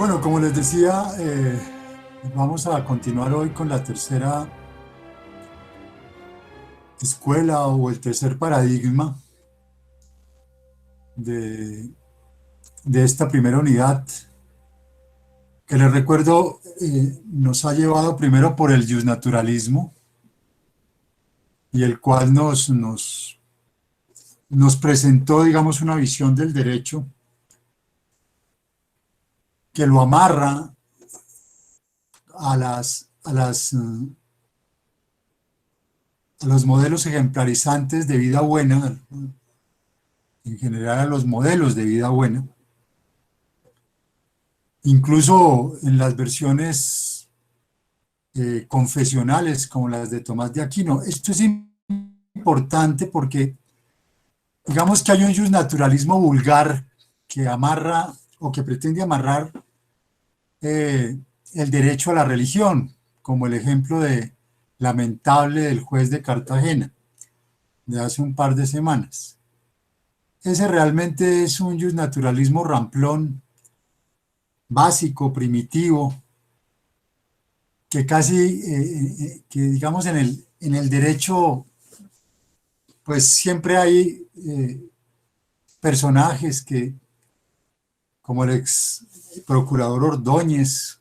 Bueno, como les decía, vamos a continuar hoy con la tercera escuela o el tercer paradigma de, de esta primera unidad, que les recuerdo nos ha llevado primero por el justnaturalismo y el cual nos presentó, digamos, una visión del derecho que lo amarra a los modelos ejemplarizantes de vida buena, en general a los modelos de vida buena, incluso en las versiones confesionales como las de Tomás de Aquino. Esto es importante porque digamos que hay un justnaturalismo vulgar que amarra o que pretende amarrar el derecho a la religión, como el ejemplo lamentable del juez de Cartagena de hace un par de semanas. Ese realmente es un justnaturalismo ramplón, básico, primitivo, que casi, que digamos en el derecho, pues siempre hay personajes que, como el ex procurador Ordóñez,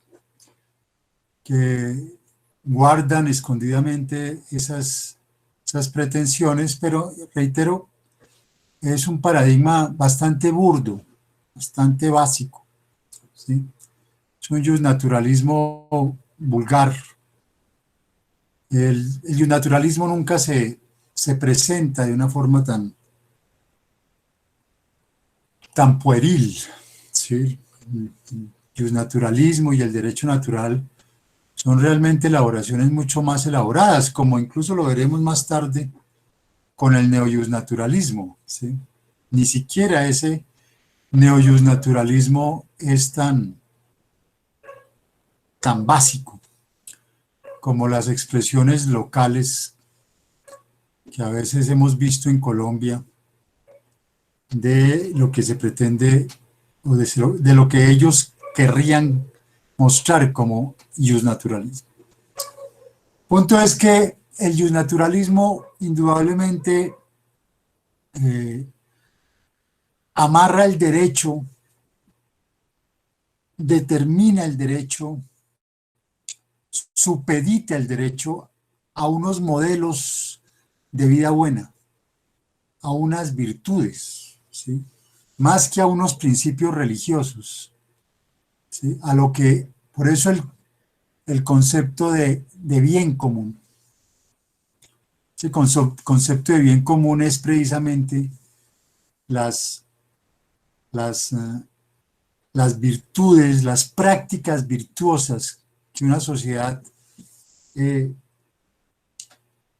que guardan escondidamente esas pretensiones, pero reitero, es un paradigma bastante burdo, bastante básico, ¿sí? Es un justnaturalismo vulgar. El justnaturalismo nunca se presenta de una forma tan pueril, ¿sí? El justnaturalismo y el derecho natural son realmente elaboraciones mucho más elaboradas, como incluso lo veremos más tarde con el neojustnaturalismo, ¿sí? Ni siquiera ese neojustnaturalismo es tan básico como las expresiones locales que a veces hemos visto en Colombia de lo que se pretende o de lo que ellos querrían mostrar como justnaturalismo. Punto es que el justnaturalismo indudablemente eh, amarra el derecho, determina el derecho, supedita el derecho a unos modelos de vida buena, a unas virtudes, ¿sí? Más que a unos principios religiosos, ¿sí? A lo que, por eso el concepto de bien común. Ese concepto de bien común es precisamente las, las, uh, las virtudes, las prácticas virtuosas que una sociedad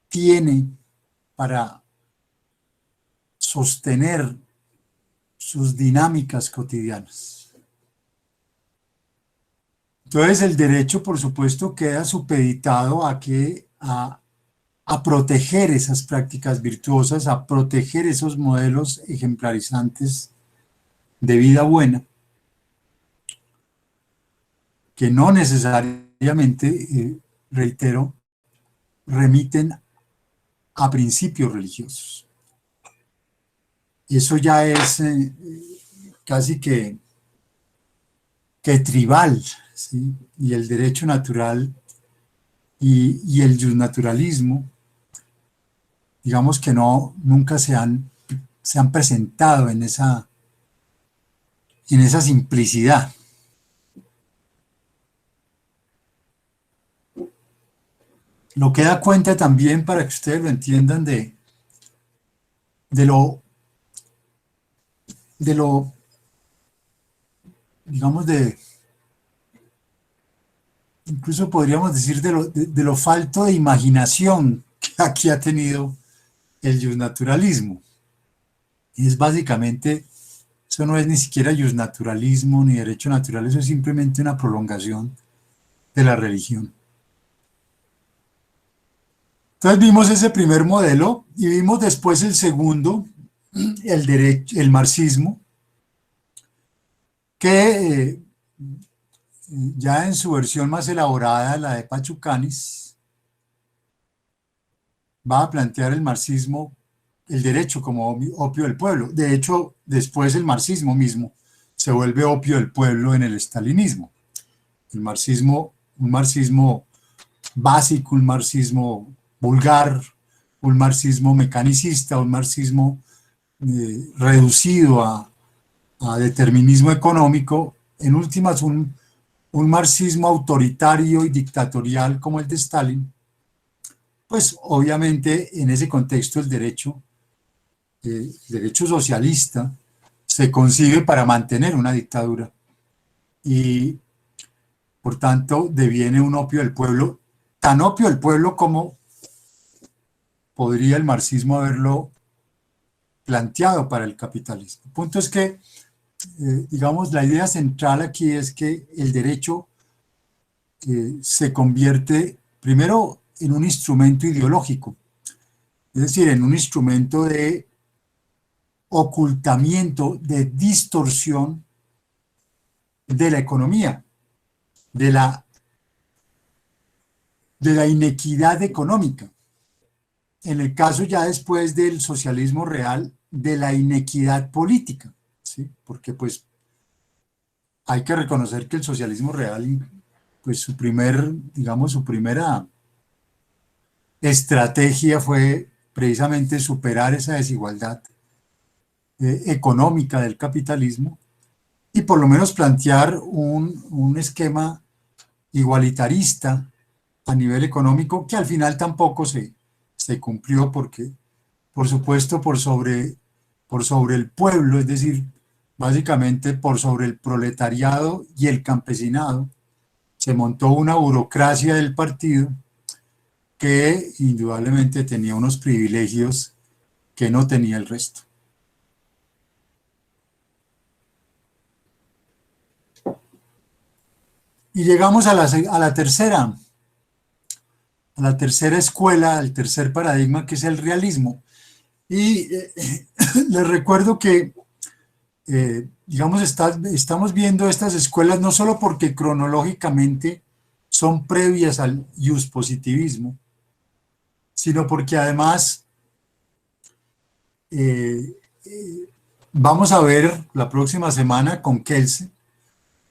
tiene para sostener sus dinámicas cotidianas. Entonces el derecho, por supuesto, queda supeditado a proteger esas prácticas virtuosas, a proteger esos modelos ejemplarizantes de vida buena, que no necesariamente, reitero, remiten a principios religiosos. Eso ya es casi que tribal, ¿sí? Y el derecho natural y el justnaturalismo, digamos que nunca se han presentado en esa simplicidad. Lo que da cuenta también, para que ustedes lo entiendan, de lo, digamos, incluso podríamos decir de lo falto de imaginación que aquí ha tenido el justnaturalismo. Es básicamente, eso no es ni siquiera justnaturalismo ni derecho natural, eso es simplemente una prolongación de la religión. Entonces vimos ese primer modelo y vimos después el segundo, el marxismo, que ya en su versión más elaborada, la de Pachucanis, va a plantear el marxismo, el derecho como opio del pueblo. De hecho, después el marxismo mismo se vuelve opio del pueblo en el estalinismo. El marxismo, un marxismo básico, un marxismo vulgar, un marxismo mecanicista, un marxismo reducido a determinismo económico, en últimas un marxismo autoritario y dictatorial como el de Stalin, pues obviamente en ese contexto el derecho socialista se concibe para mantener una dictadura y por tanto deviene un opio del pueblo, tan opio del pueblo como podría el marxismo haberlo planteado para el capitalismo. El punto es que, digamos, la idea central aquí es que el derecho se convierte primero en un instrumento ideológico, es decir, en un instrumento de ocultamiento, de distorsión de la economía, de la, de la inequidad económica. En el caso ya después del socialismo real, de la inequidad política, ¿sí? Porque pues hay que reconocer que el socialismo real, pues digamos, su primera estrategia fue precisamente superar esa desigualdad económica del capitalismo y por lo menos plantear un esquema igualitarista a nivel económico que al final tampoco se cumplió porque, por supuesto, por sobre el pueblo, es decir, básicamente por sobre el proletariado y el campesinado, se montó una burocracia del partido que indudablemente tenía unos privilegios que no tenía el resto. Y llegamos a la tercera escuela, al tercer paradigma, que es el realismo. Y les recuerdo que, digamos, estamos viendo estas escuelas no solo porque cronológicamente son previas al positivismo, sino porque además vamos a ver la próxima semana con Kelsen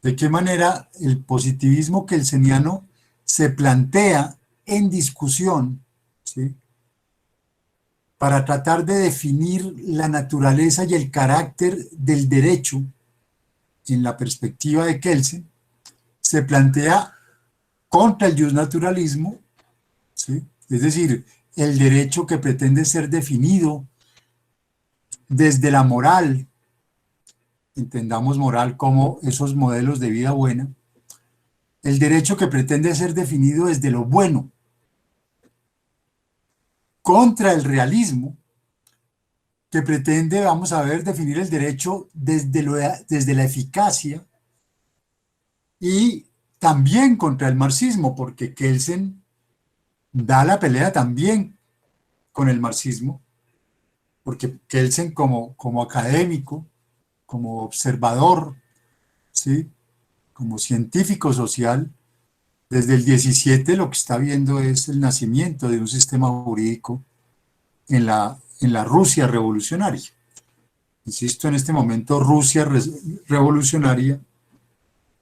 de qué manera el positivismo kelseniano se plantea en discusión, ¿sí? Para tratar de definir la naturaleza y el carácter del derecho en la perspectiva de Kelsen, se plantea contra el justnaturalismo, ¿sí? Es decir, el derecho que pretende ser definido desde la moral, entendamos moral como esos modelos de vida buena, el derecho que pretende ser definido desde lo bueno, contra el realismo, que pretende, vamos a ver, definir el derecho desde la eficacia, y también contra el marxismo, porque Kelsen da la pelea también con el marxismo, porque Kelsen como académico, como observador, ¿sí? Como científico social, desde el 17 lo que está viendo es el nacimiento de un sistema jurídico en la Rusia revolucionaria. Insisto, en este momento Rusia revolucionaria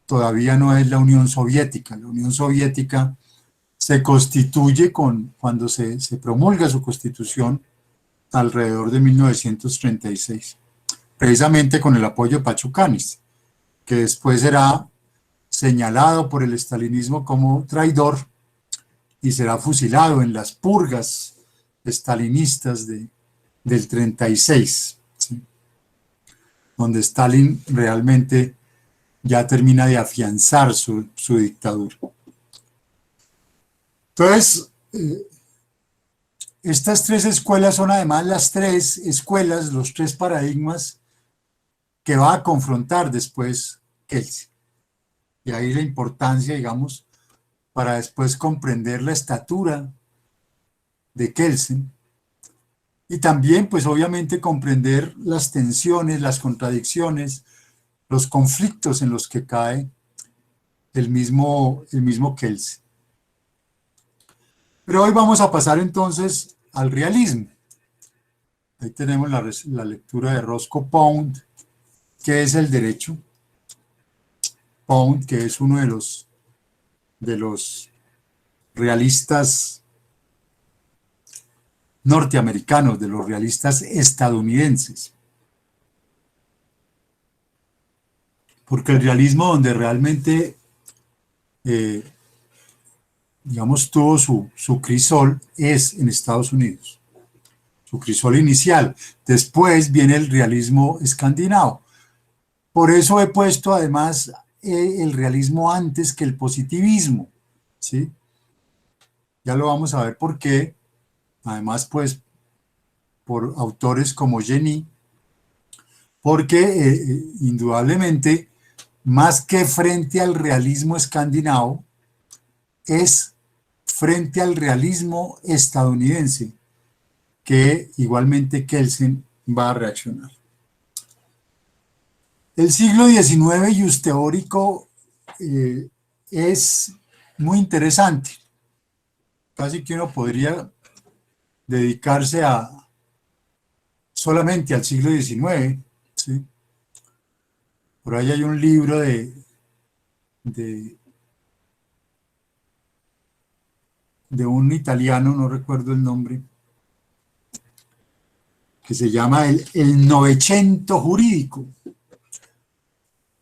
todavía no es la Unión Soviética. La Unión Soviética se constituye cuando se promulga su constitución alrededor de 1936, precisamente con el apoyo de Pachucanis, que después será señalado por el estalinismo como traidor y será fusilado en las purgas estalinistas del 36, ¿sí? Donde Stalin realmente ya termina de afianzar su dictadura. Entonces, estas tres escuelas son además las tres escuelas, los tres paradigmas que va a confrontar después Kelsen. Y ahí la importancia, digamos, para después comprender la estatura de Kelsen y también, pues obviamente, comprender las tensiones, las contradicciones, los conflictos en los que cae el mismo Kelsen. Pero hoy vamos a pasar entonces al realismo. Ahí tenemos la lectura de Roscoe Pound, que es el derecho. Pound, que es uno de los realistas norteamericanos, de los realistas estadounidenses. Porque el realismo donde realmente, eh, digamos, tuvo su crisol es en Estados Unidos, su crisol inicial. Después viene el realismo escandinavo. Por eso he puesto además el realismo antes que el positivismo, ¿sí? Ya lo vamos a ver por qué. Además, pues, por autores como Jenny, porque indudablemente, más que frente al realismo escandinavo, es frente al realismo estadounidense, que igualmente Kelsen va a reaccionar. El siglo XIX jus teórico es muy interesante. Casi que uno podría dedicarse solamente al siglo XIX, ¿sí? Por ahí hay un libro de, de un italiano, no recuerdo el nombre, que se llama el Novecento jurídico,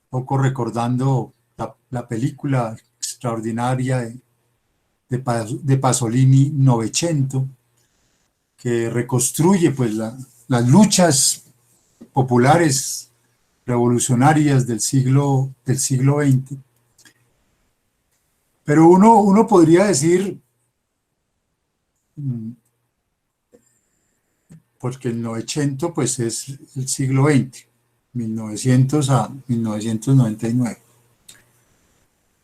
poco recordando la película extraordinaria de Pasolini, Novecento, que reconstruye pues las luchas populares revolucionarias del siglo XX. Pero uno podría decir, porque el Novecento pues es el siglo XX, 1900 a 1999.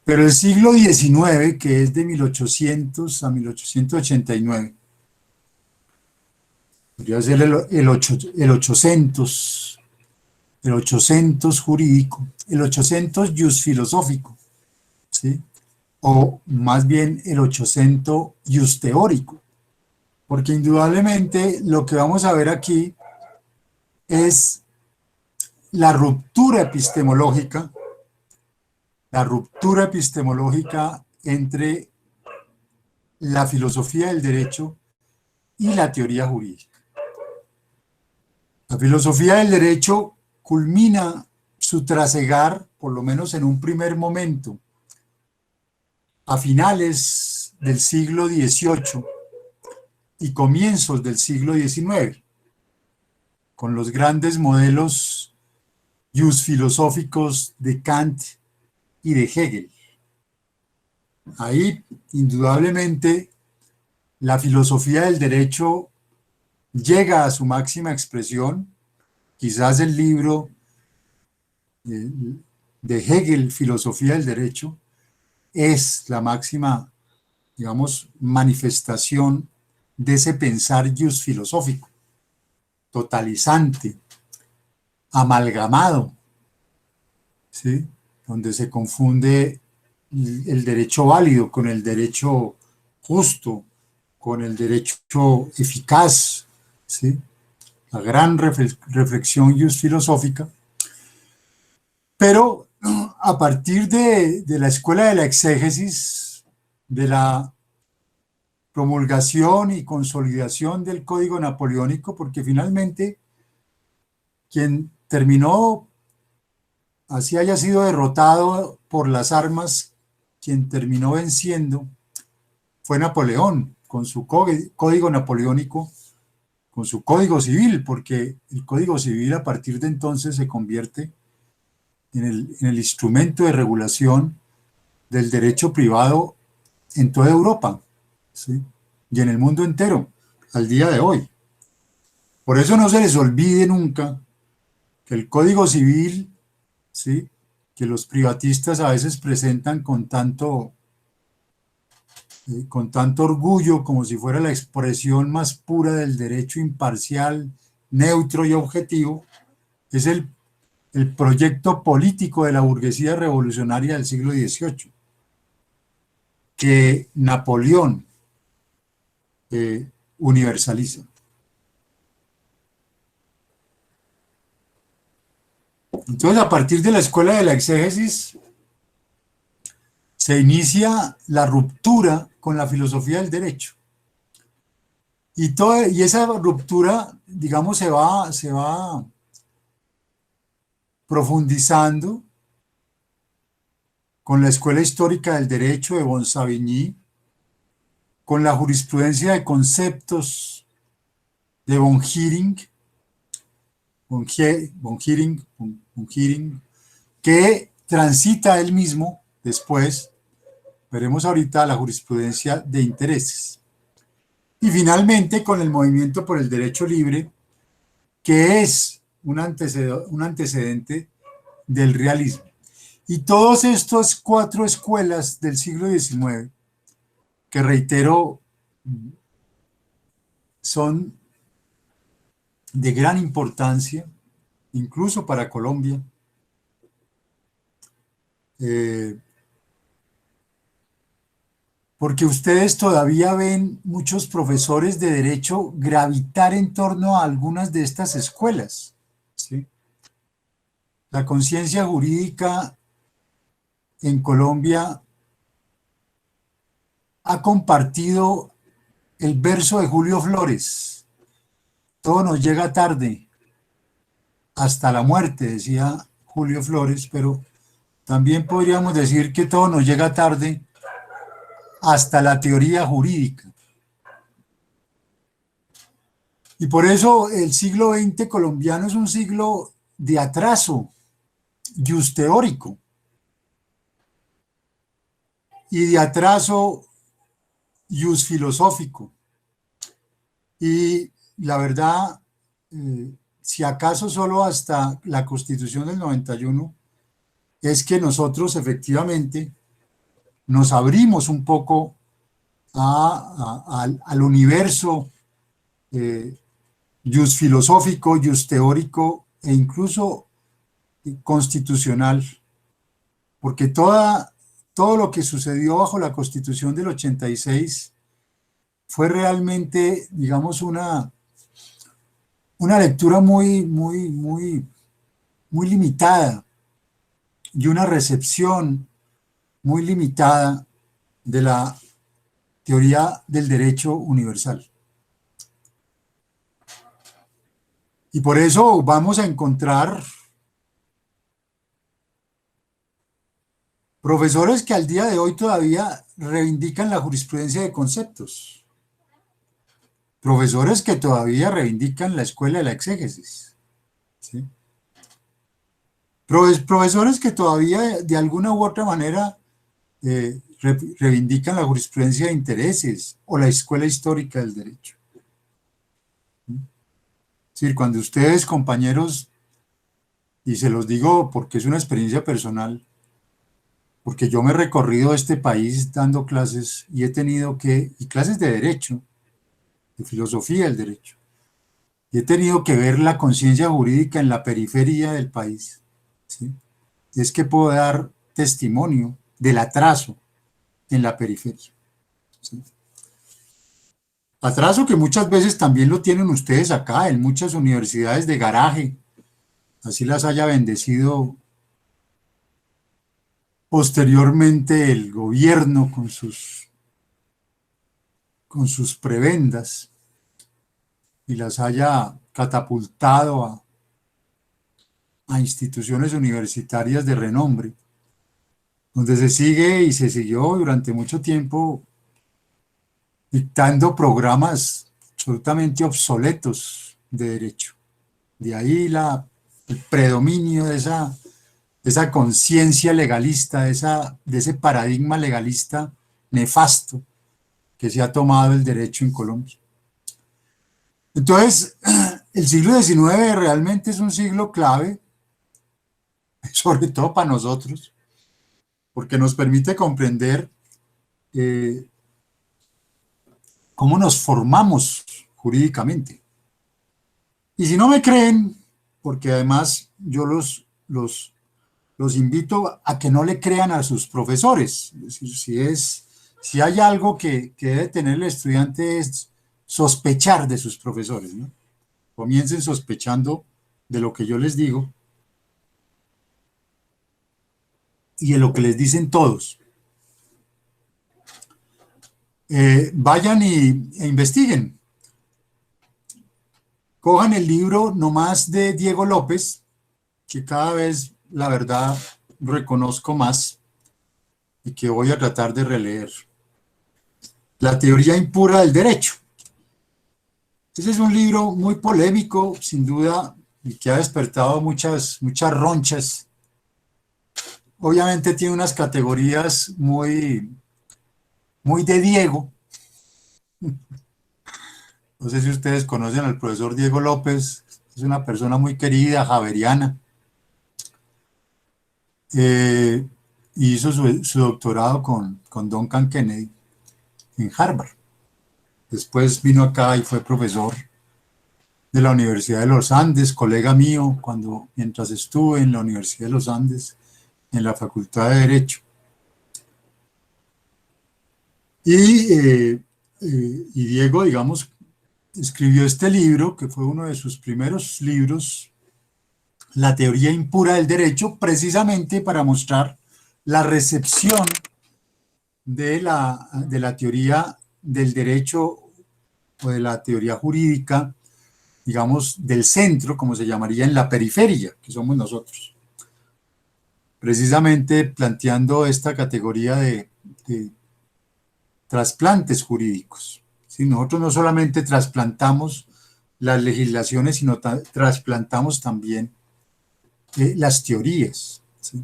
Pero el siglo XIX, que es de 1800 a 1889, podría ser el 800, el 800 jurídico, el 800 jus filosófico, ¿sí? O más bien el 800 jus teórico, porque indudablemente lo que vamos a ver aquí es la ruptura epistemológica entre la filosofía del derecho y la teoría jurídica. La filosofía del derecho culmina su trasegar, por lo menos en un primer momento, a finales del siglo XVIII y comienzos del siglo XIX, con los grandes modelos filosóficos de Kant y de Hegel. Ahí, indudablemente, la filosofía del derecho llega a su máxima expresión. Quizás el libro de Hegel, Filosofía del Derecho, es la máxima, digamos, manifestación de ese pensar filosófico, totalizante, amalgamado, ¿sí? Donde se confunde el derecho válido con el derecho justo, con el derecho eficaz, ¿sí? La gran reflexión filosófica. Pero a partir de la escuela de la exégesis, de la promulgación y consolidación del Código Napoleónico, porque finalmente quien terminó, así haya sido derrotado por las armas, quien terminó venciendo fue Napoleón, con su Código Napoleónico, con su Código Civil, porque el Código Civil a partir de entonces se convierte en el instrumento de regulación del derecho privado en toda Europa, ¿sí? Y en el mundo entero, al día de hoy. Por eso no se les olvide nunca que el Código Civil, ¿sí?, que los privatistas a veces presentan con tanto orgullo, como si fuera la expresión más pura del derecho imparcial, neutro y objetivo, es el proyecto político de la burguesía revolucionaria del siglo XVIII. que Napoleón universaliza. Entonces, a partir de la escuela de la exégesis, se inicia la ruptura con la filosofía del derecho. Y esa ruptura, digamos, se va profundizando con la escuela histórica del derecho de Bonsavigny, con la jurisprudencia de conceptos de von Heering, que transita él mismo después, veremos ahorita, la jurisprudencia de intereses. Y finalmente con el movimiento por el derecho libre, que es un antecedente del realismo. Y todas estas 4 escuelas del siglo XIX, que reitero, son de gran importancia, incluso para Colombia, porque ustedes todavía ven muchos profesores de derecho gravitar en torno a algunas de estas escuelas, ¿sí? La conciencia jurídica en Colombia ha compartido el verso de Julio Flores: todo nos llega tarde, hasta la muerte, decía Julio Flores, pero también podríamos decir que todo nos llega tarde hasta la teoría jurídica. Y por eso el siglo XX colombiano es un siglo de atraso teórico y de atraso filosófico. Y la verdad, si acaso solo hasta la Constitución del 91, es que nosotros efectivamente nos abrimos un poco al universo filosófico, teórico e incluso constitucional, porque todo lo que sucedió bajo la Constitución del 86 fue realmente, digamos, una lectura muy limitada y una recepción muy limitada de la teoría del derecho universal. Y por eso vamos a encontrar profesores que al día de hoy todavía reivindican la jurisprudencia de conceptos. Profesores que todavía reivindican la escuela de la exégesis, ¿sí? Profesores que todavía de alguna u otra manera reivindican la jurisprudencia de intereses o la escuela histórica del derecho. Es decir, cuando ustedes, compañeros, y se los digo porque es una experiencia personal, porque yo me he recorrido este país dando clases y he tenido y clases de derecho, de filosofía del derecho, y he tenido que ver la conciencia jurídica en la periferia del país, ¿sí? Es que puedo dar testimonio del atraso en la periferia, ¿sí? Atraso que muchas veces también lo tienen ustedes acá, en muchas universidades de garaje, así las haya bendecido posteriormente el gobierno con sus prebendas y las haya catapultado a instituciones universitarias de renombre, donde se sigue y se siguió durante mucho tiempo dictando programas absolutamente obsoletos de derecho. De ahí el predominio de esa conciencia legalista, de ese paradigma legalista nefasto que se ha tomado el derecho en Colombia. Entonces, el siglo XIX realmente es un siglo clave, sobre todo para nosotros, porque nos permite comprender cómo nos formamos jurídicamente. Y si no me creen, porque además yo los invito a que no le crean a sus profesores. Es decir, Si hay algo que debe tener el estudiante es sospechar de sus profesores, ¿no? Comiencen sospechando de lo que yo les digo y de lo que les dicen todos. Vayan e investiguen. Cojan el libro nomás de Diego López, que cada vez, la verdad, reconozco más y que voy a tratar de releer. La teoría impura del derecho. Ese es un libro muy polémico, sin duda, y que ha despertado muchas ronchas. Obviamente tiene unas categorías muy de Diego. No sé si ustedes conocen al profesor Diego López, es una persona muy querida, javeriana. Eh, Hizo su doctorado con Duncan Kennedy en Harvard. Después vino acá y fue profesor de la Universidad de los Andes, colega mío, mientras estuve en la Universidad de los Andes, en la Facultad de Derecho. Y Diego, digamos, escribió este libro, que fue uno de sus primeros libros, La teoría impura del derecho, precisamente para mostrar la recepción de la teoría del derecho o de la teoría jurídica, digamos, del centro, como se llamaría en la periferia, que somos nosotros. Precisamente planteando esta categoría de trasplantes jurídicos. ¿Sí? Nosotros no solamente trasplantamos las legislaciones, sino trasplantamos también las teorías. ¿Sí?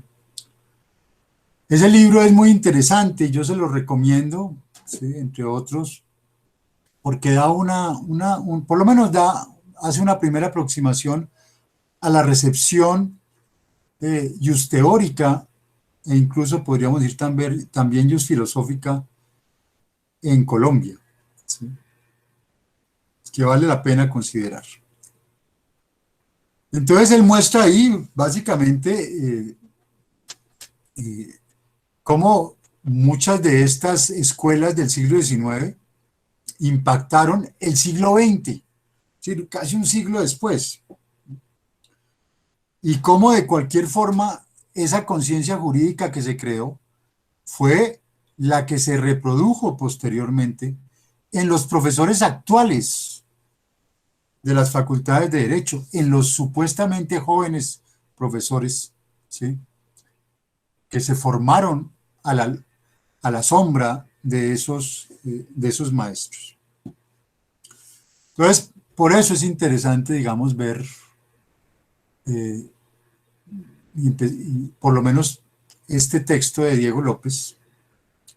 Ese libro es muy interesante, yo se lo recomiendo, ¿sí? Entre otros, porque da por lo menos hace una primera aproximación a la recepción just teórica e incluso podríamos decir también just filosófica en Colombia, ¿sí? Que vale la pena considerar. Entonces él muestra ahí básicamente cómo muchas de estas escuelas del siglo XIX impactaron el siglo XX, ¿sí? Casi un siglo después. Y cómo de cualquier forma esa conciencia jurídica que se creó fue la que se reprodujo posteriormente en los profesores actuales de las facultades de Derecho, en los supuestamente jóvenes profesores, ¿sí? Que se formaron a la sombra de esos maestros. Entonces, por eso es interesante, digamos, ver, y por lo menos este texto de Diego López,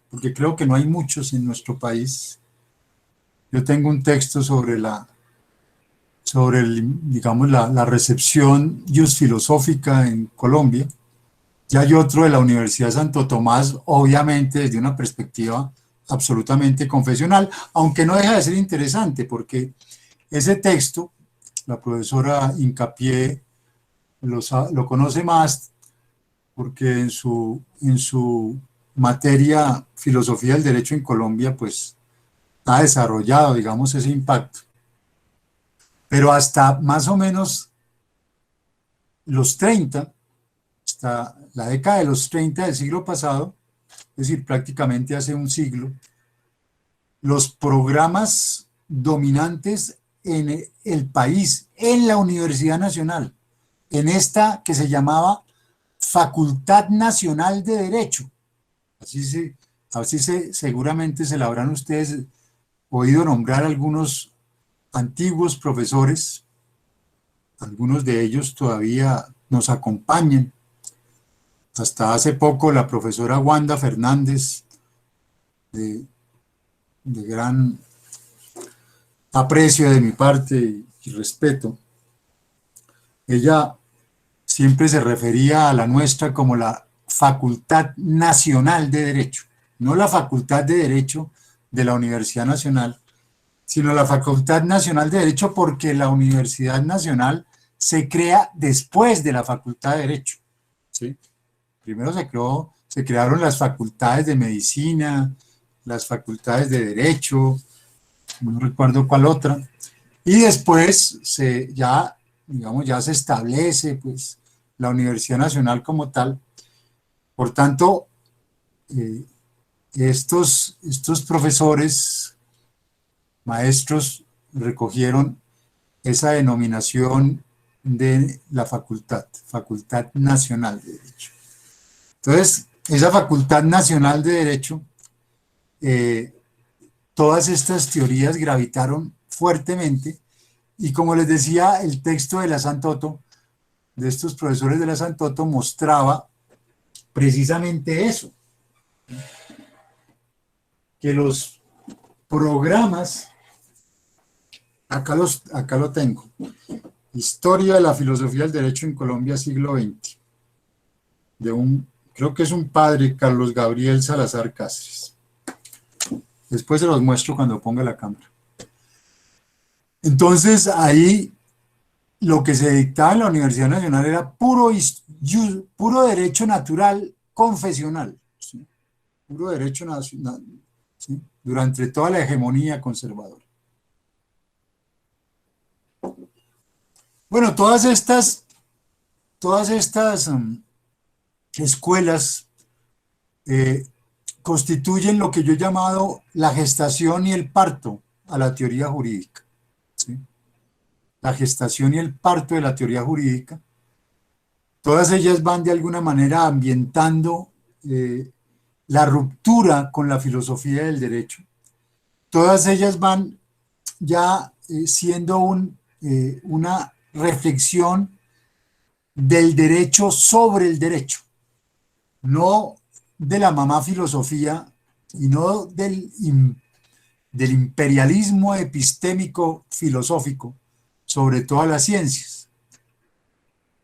porque creo que no hay muchos en nuestro país. Yo tengo un texto digamos, la recepción just filosófica en Colombia. Ya hay otro de la Universidad de Santo Tomás, obviamente desde una perspectiva absolutamente confesional, aunque no deja de ser interesante, porque ese texto, la profesora Incapié lo conoce más, porque en su materia Filosofía del Derecho en Colombia, pues ha desarrollado, digamos, ese impacto. Pero hasta más o menos los 30, hasta la década de los 30 del siglo pasado, es decir, prácticamente hace un siglo, los programas dominantes en el país, en la Universidad Nacional, en esta que se llamaba Facultad Nacional de Derecho. Seguramente se la habrán ustedes oído nombrar algunos antiguos profesores, algunos de ellos todavía nos acompañan. Hasta hace poco la profesora Wanda Fernández, de gran aprecio de mi parte y respeto, ella siempre se refería a la nuestra como la Facultad Nacional de Derecho, no la Facultad de Derecho de la Universidad Nacional, sino la Facultad Nacional de Derecho, porque la Universidad Nacional se crea después de la Facultad de Derecho, ¿sí? Primero se crearon las facultades de medicina, las facultades de Derecho, no recuerdo cuál otra, y después digamos, ya se establece pues, la Universidad Nacional como tal. Por tanto, eh, estos profesores, maestros, recogieron esa denominación de la Facultad Nacional de Derecho. Entonces, esa Facultad Nacional de Derecho, eh, todas estas teorías gravitaron fuertemente y como les decía, el texto de la Santoto, de estos profesores de la Santoto, mostraba precisamente eso, que los programas, acá lo tengo, Historia de la Filosofía del Derecho en Colombia, siglo XX, creo que es un padre, Carlos Gabriel Salazar Cáceres. Después se los muestro cuando ponga la cámara. Entonces, ahí lo que se dictaba en la Universidad Nacional era puro derecho natural confesional, ¿sí? Puro derecho nacional, ¿sí? Durante toda la hegemonía conservadora. Bueno, todas estas escuelas constituyen lo que yo he llamado la gestación y el parto a la teoría jurídica, ¿sí? La gestación y el parto de la teoría jurídica. Todas ellas van de alguna manera ambientando la ruptura con la filosofía del derecho. Todas ellas van ya siendo una reflexión del derecho sobre el derecho, no de la mamá filosofía y no del imperialismo epistémico filosófico sobre todas las ciencias.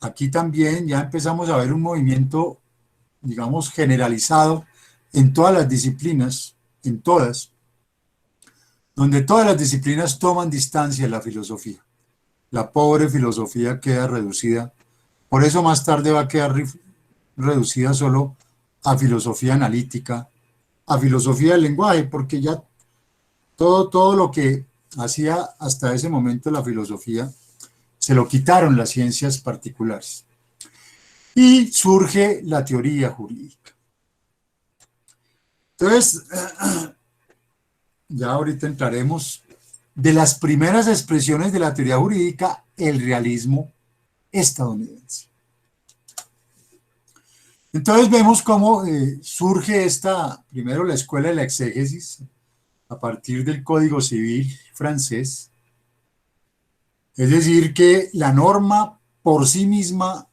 Aquí también ya empezamos a ver un movimiento, digamos, generalizado en todas las disciplinas, en todas, donde todas las disciplinas toman distancia de la filosofía. La pobre filosofía queda reducida, por eso más tarde va a quedar reducida solo a filosofía analítica, a filosofía del lenguaje, porque ya todo lo que hacía hasta ese momento la filosofía se lo quitaron las ciencias particulares. Y surge la teoría jurídica. Entonces, ya ahorita entraremos de las primeras expresiones de la teoría jurídica, el realismo estadounidense. Entonces vemos cómo surge primero la escuela de la exégesis, a partir del Código Civil francés, es decir, que la norma por sí misma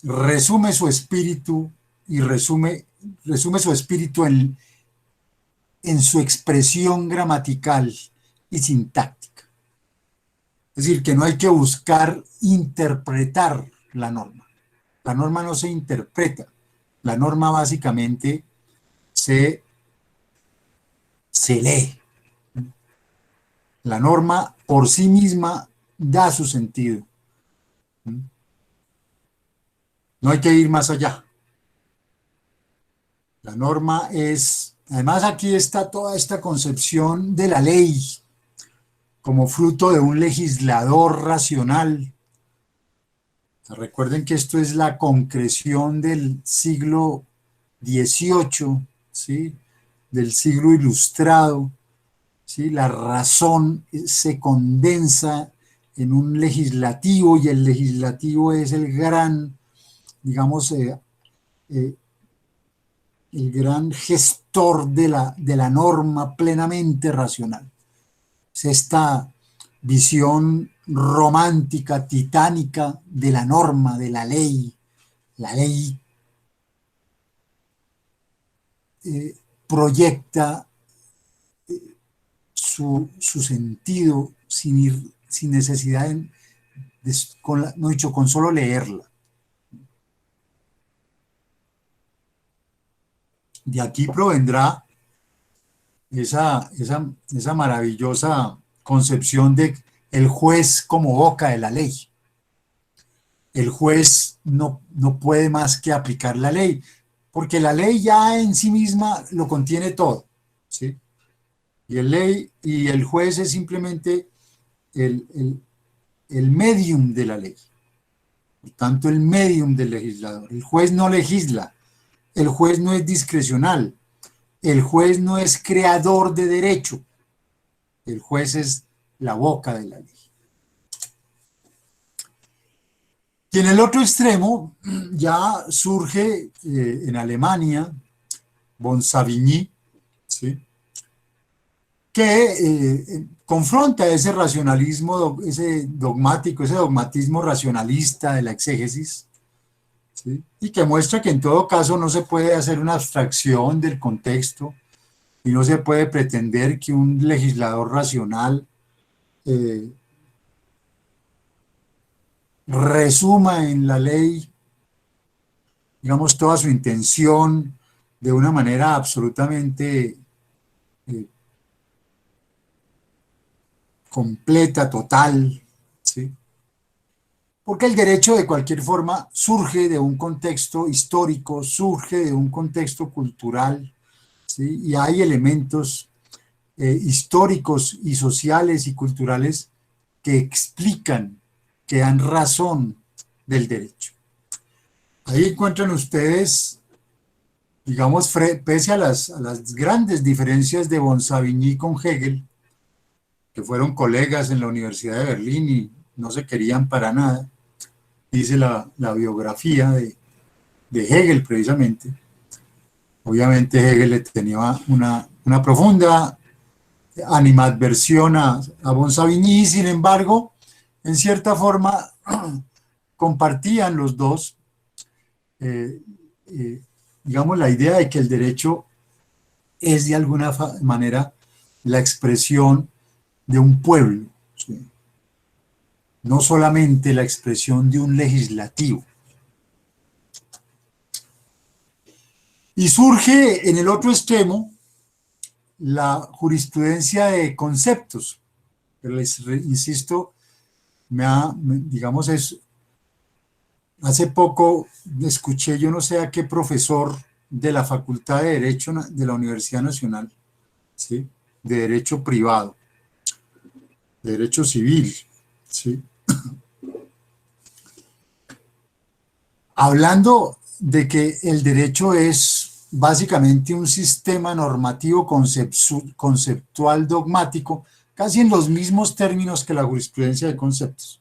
resume su espíritu y resume su espíritu en su expresión gramatical y sintáctica. Es decir, que no hay que buscar interpretar la norma. La norma no se interpreta. La norma básicamente se lee. La norma por sí misma da su sentido. No hay que ir más allá. La norma además aquí está toda esta concepción de la ley como fruto de un legislador racional. Recuerden que esto es la concreción del siglo XVIII, ¿sí? Del siglo ilustrado, ¿sí? La razón se condensa en un legislativo y el legislativo es el gran, digamos, el gran gestor de la norma plenamente racional. Es esta visión romántica, titánica de la norma, de la ley. La ley proyecta su sentido sin necesidad no dicho, con solo leerla. De aquí provendrá esa maravillosa concepción de el juez como boca de la ley. El juez no puede más que aplicar la ley. porque la ley ya en sí misma lo contiene todo, ¿sí? Y el juez es simplemente el, el, el medium de la ley, por tanto el medium del legislador. El juez no legisla, el juez no es discrecional, el juez no es creador de derecho, el juez es la boca de la ley. Y en el otro extremo ya surge en Alemania Bon-Savigny, ¿sí? Que confronta ese racionalismo, ese dogmático, ese dogmatismo racionalista de la exégesis, ¿sí? Y que muestra que en todo caso no se puede hacer una abstracción del contexto y no se puede pretender que un legislador racional eh, resuma en la ley, digamos, toda su intención de una manera absolutamente eh, completa, total, ¿sí? Porque el derecho de cualquier forma surge de un contexto histórico, surge de un contexto cultural, ¿sí? Y hay elementos históricos y sociales y culturales que explican, que dan razón del derecho. Ahí encuentran ustedes, digamos, pese a las grandes diferencias de Bon-Savigny con Hegel, que fueron colegas en la Universidad de Berlín y no se querían para nada, dice la biografía de Hegel precisamente. Obviamente Hegel le tenía una profunda animadversión a Bon-Savigny, sin embargo, en cierta forma compartían los dos, eh, eh, digamos, la idea de que el derecho es de alguna manera la expresión de un pueblo, ¿sí? No solamente la expresión de un legislativo. Y surge en el otro extremo la jurisprudencia de conceptos. Pero les insisto, digamos, hace poco escuché, yo no sé a qué profesor de la Facultad de Derecho de la Universidad Nacional, ¿sí? De Derecho Privado, de Derecho Civil, ¿sí? Hablando de que el derecho es básicamente un sistema normativo conceptual dogmático, casi en los mismos términos que la jurisprudencia de conceptos.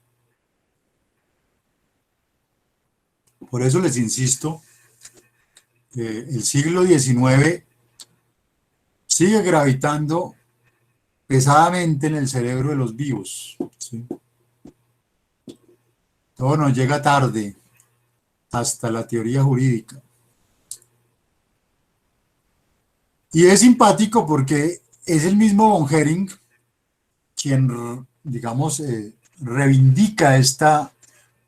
Por eso les insisto, el siglo XIX sigue gravitando pesadamente en el cerebro de los vivos, ¿sí? Todo nos llega tarde, hasta la teoría jurídica. Y es simpático porque es el mismo von Hering quien, digamos, reivindica esta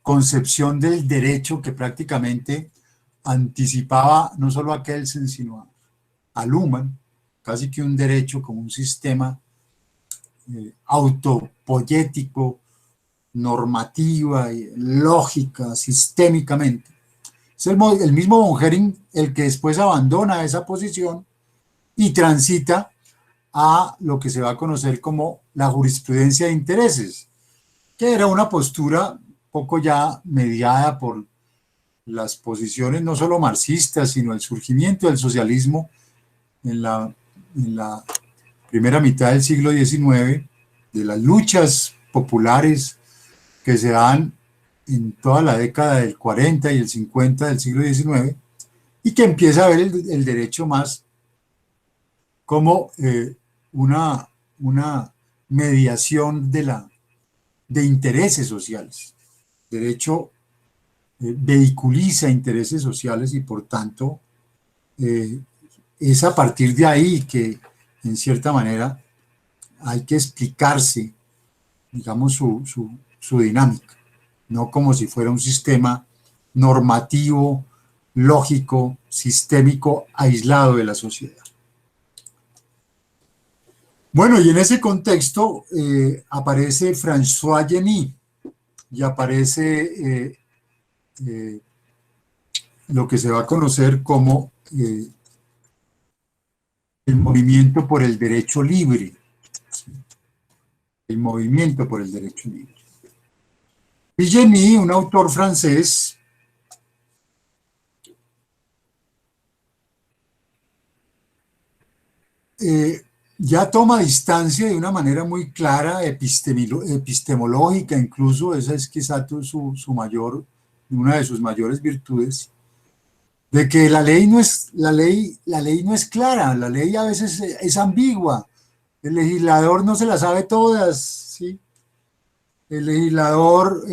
concepción del derecho que prácticamente anticipaba no solo a Kelsen, sino a Luhmann, casi que un derecho como un sistema autopoyético, normativa, lógica, sistémicamente. Es el mismo von Hering el que después abandona esa posición y transita a lo que se va a conocer como la jurisprudencia de intereses, que era una postura poco ya mediada por las posiciones no solo marxistas, sino el surgimiento del socialismo en la primera mitad del siglo XIX, de las luchas populares que se dan en toda la década del 40 y el 50 del siglo XIX, y que empieza a ver el derecho más como una mediación de intereses sociales. Derecho vehiculiza intereses sociales y por tanto es a partir de ahí que en cierta manera hay que explicarse, digamos, su dinámica, no como si fuera un sistema normativo, lógico, sistémico, aislado de la sociedad. Bueno, y en ese contexto aparece François Genis y aparece lo que se va a conocer como eh, el movimiento por el derecho libre, el movimiento por el derecho libre. Villeny, un autor francés, ya toma distancia de una manera muy clara, epistemológica incluso, esa es quizá su mayor, una de sus mayores virtudes, de que la ley no es, la ley no es clara, la ley a veces es ambigua, el legislador no se las sabe todas, ¿sí? El legislador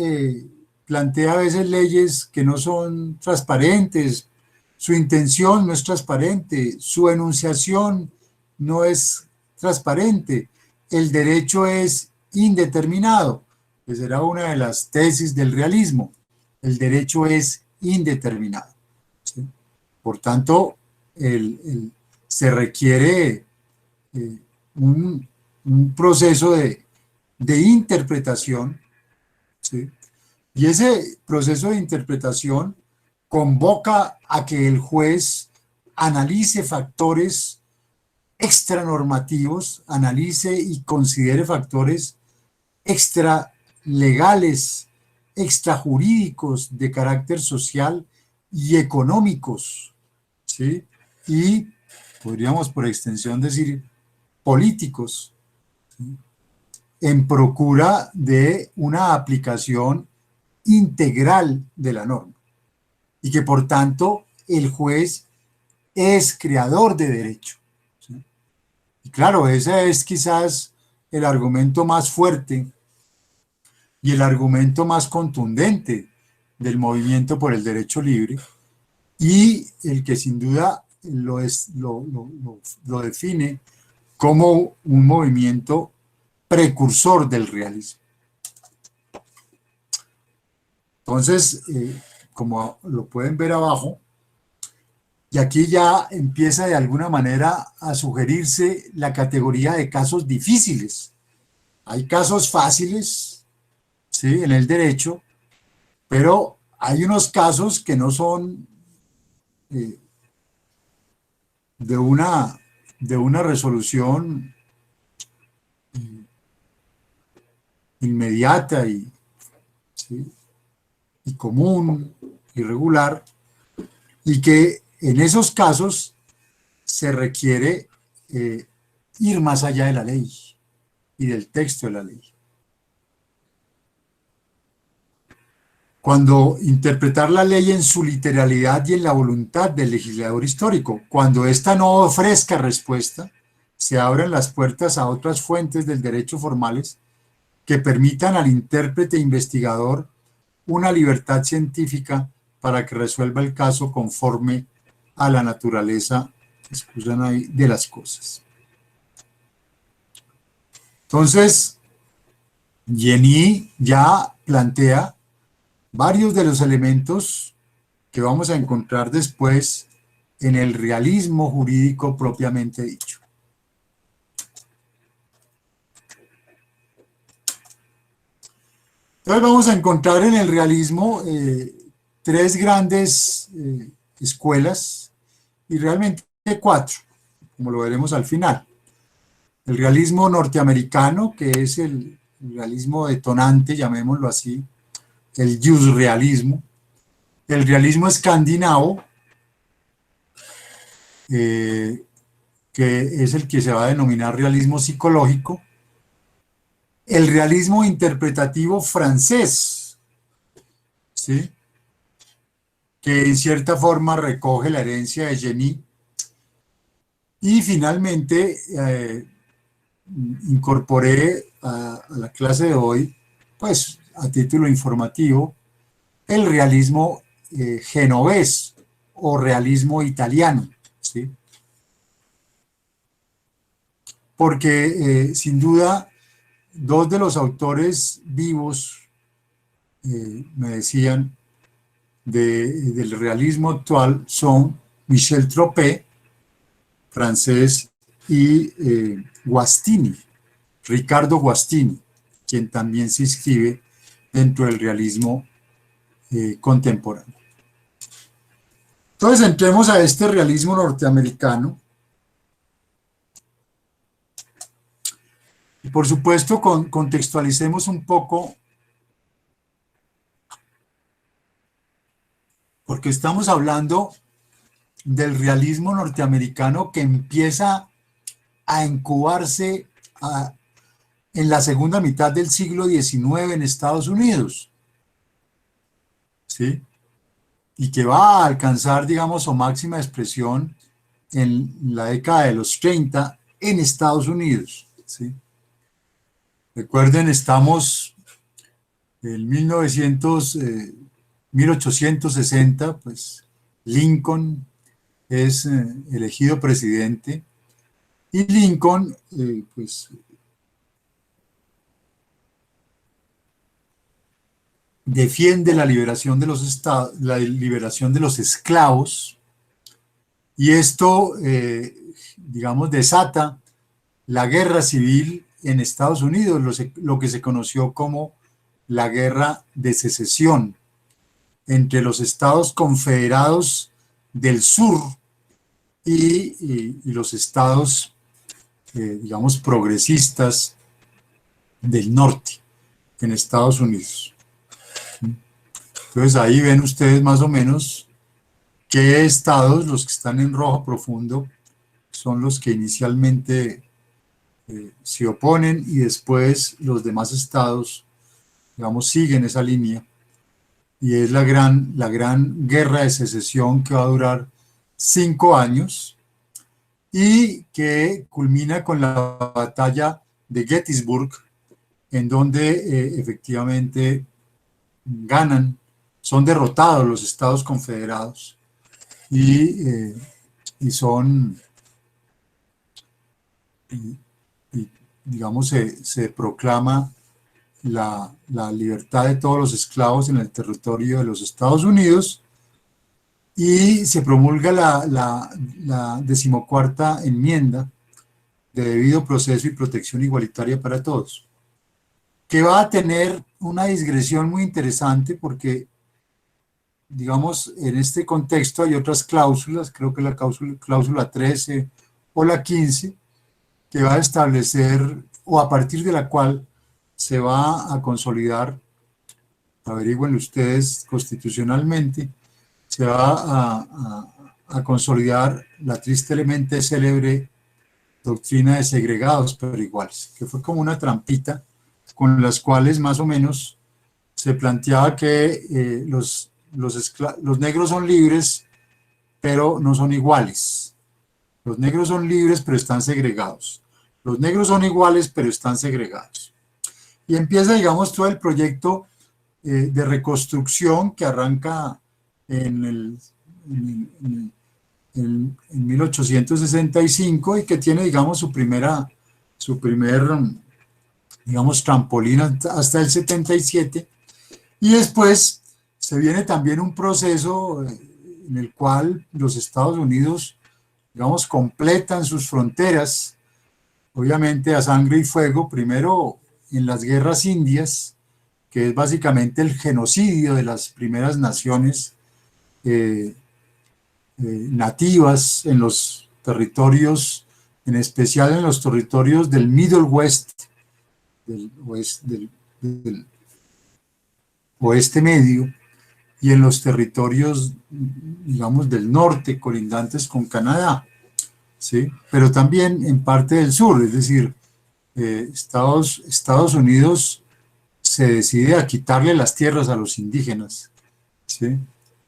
plantea a veces leyes que no son transparentes, su intención no es transparente, su enunciación no es transparente, el derecho es indeterminado, que será una de las tesis del realismo, el derecho es indeterminado, ¿sí? Por tanto, se requiere eh, un, un proceso de interpretación, ¿sí? Y ese proceso de interpretación convoca a que el juez analice factores extranormativos, analice y considere factores extralegales, extrajurídicos de carácter social y económicos, ¿sí? Y podríamos por extensión decir políticos, ¿sí? En procura de una aplicación integral de la norma y que por tanto el juez es creador de derecho, ¿sí? Y claro, ese es quizás el argumento más fuerte y el argumento más contundente del movimiento por el derecho libre y el que sin duda lo define como un movimiento precursor del realismo. Entonces, como lo pueden ver abajo, y aquí ya empieza de alguna manera a sugerirse la categoría de casos difíciles. Hay casos fáciles, ¿sí?, en el derecho, pero hay unos casos que no son eh, de, una, de una resolución inmediata ¿sí?, y común y regular, y que en esos casos se requiere ir más allá de la ley y del texto de la ley. Cuando interpretar la ley en su literalidad y en la voluntad del legislador histórico, cuando ésta no ofrezca respuesta, se abren las puertas a otras fuentes del derecho formales que permitan al intérprete investigador una libertad científica para que resuelva el caso conforme a la naturaleza, excusan ahí, de las cosas. Entonces, Jenny ya plantea varios de los elementos que vamos a encontrar después en el realismo jurídico propiamente dicho. Entonces vamos a encontrar en el realismo tres grandes escuelas y realmente cuatro, como lo veremos al final. El realismo norteamericano, que es el realismo detonante, llamémoslo así, el jusrealismo. El realismo escandinavo, que es el que se va a denominar realismo psicológico. El realismo interpretativo francés, ¿sí?, que en cierta forma recoge la herencia de Jenny. Y finalmente incorporé a la clase de hoy, pues a título informativo, el realismo genovés o realismo italiano, ¿sí? Porque sin duda dos de los autores vivos, me decían, del realismo actual son Michel Troppé, francés, y Guastini, Ricardo Guastini, quien también se inscribe dentro del realismo contemporáneo. Entonces entremos a este realismo norteamericano. Y por supuesto contextualicemos un poco, porque estamos hablando del realismo norteamericano que empieza a incubarse en la segunda mitad del siglo XIX en Estados Unidos, ¿sí? Y que va a alcanzar, digamos, su máxima expresión en la década de los 30 en Estados Unidos, ¿sí? Recuerden, estamos en 1860, pues Lincoln es elegido presidente y Lincoln, pues, defiende la liberación de los estados, la liberación de los esclavos, y esto, digamos, desata la guerra civil en Estados Unidos, lo que se conoció como la guerra de secesión entre los estados confederados del sur y los estados, digamos, progresistas del norte en Estados Unidos. Entonces ahí ven ustedes más o menos qué estados, los que están en rojo profundo, son los que inicialmente se oponen y después los demás estados, digamos, siguen esa línea. Y es la gran guerra de secesión que va a durar 5 años y que culmina con la batalla de Gettysburg, en donde efectivamente son derrotados los Estados Confederados y son, digamos, se proclama la libertad de todos los esclavos en el territorio de los Estados Unidos y se promulga la 14ª enmienda de debido proceso y protección igualitaria para todos, que va a tener una digresión muy interesante porque, digamos, en este contexto hay otras cláusulas, creo que la cláusula 13 o la 15, que va a establecer, o a partir de la cual se va a consolidar, averigüen ustedes constitucionalmente, se va a consolidar la tristemente célebre doctrina de segregados pero iguales, que fue como una trampita con las cuales más o menos se planteaba que los negros son libres, pero no son iguales. Los negros son libres, pero están segregados. Los negros son iguales, pero están segregados. Y empieza, digamos, todo el proyecto de reconstrucción que arranca en 1865 y que tiene, digamos, su primer, digamos, trampolín hasta el 77. Y después se viene también un proceso en el cual los Estados Unidos, digamos, completan sus fronteras, obviamente a sangre y fuego, primero en las guerras indias, que es básicamente el genocidio de las primeras naciones nativas en los territorios, en especial en los territorios del Middle West, del oeste medio, y en los territorios, digamos, del norte, colindantes con Canadá, ¿sí? Pero también en parte del sur, es decir, Estados Unidos se decide a quitarle las tierras a los indígenas, ¿sí?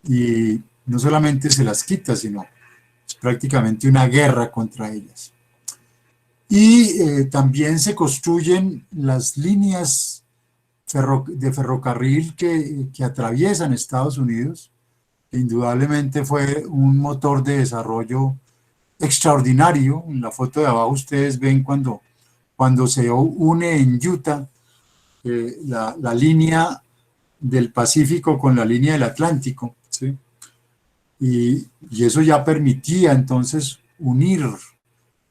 Y no solamente se las quita, sino es prácticamente una guerra contra ellas. Y también se construyen las líneas de ferrocarril que atraviesan Estados Unidos, que indudablemente fue un motor de desarrollo extraordinario. En la foto de abajo ustedes ven cuando se une en Utah la línea del Pacífico con la línea del Atlántico, ¿sí? Y eso ya permitía entonces unir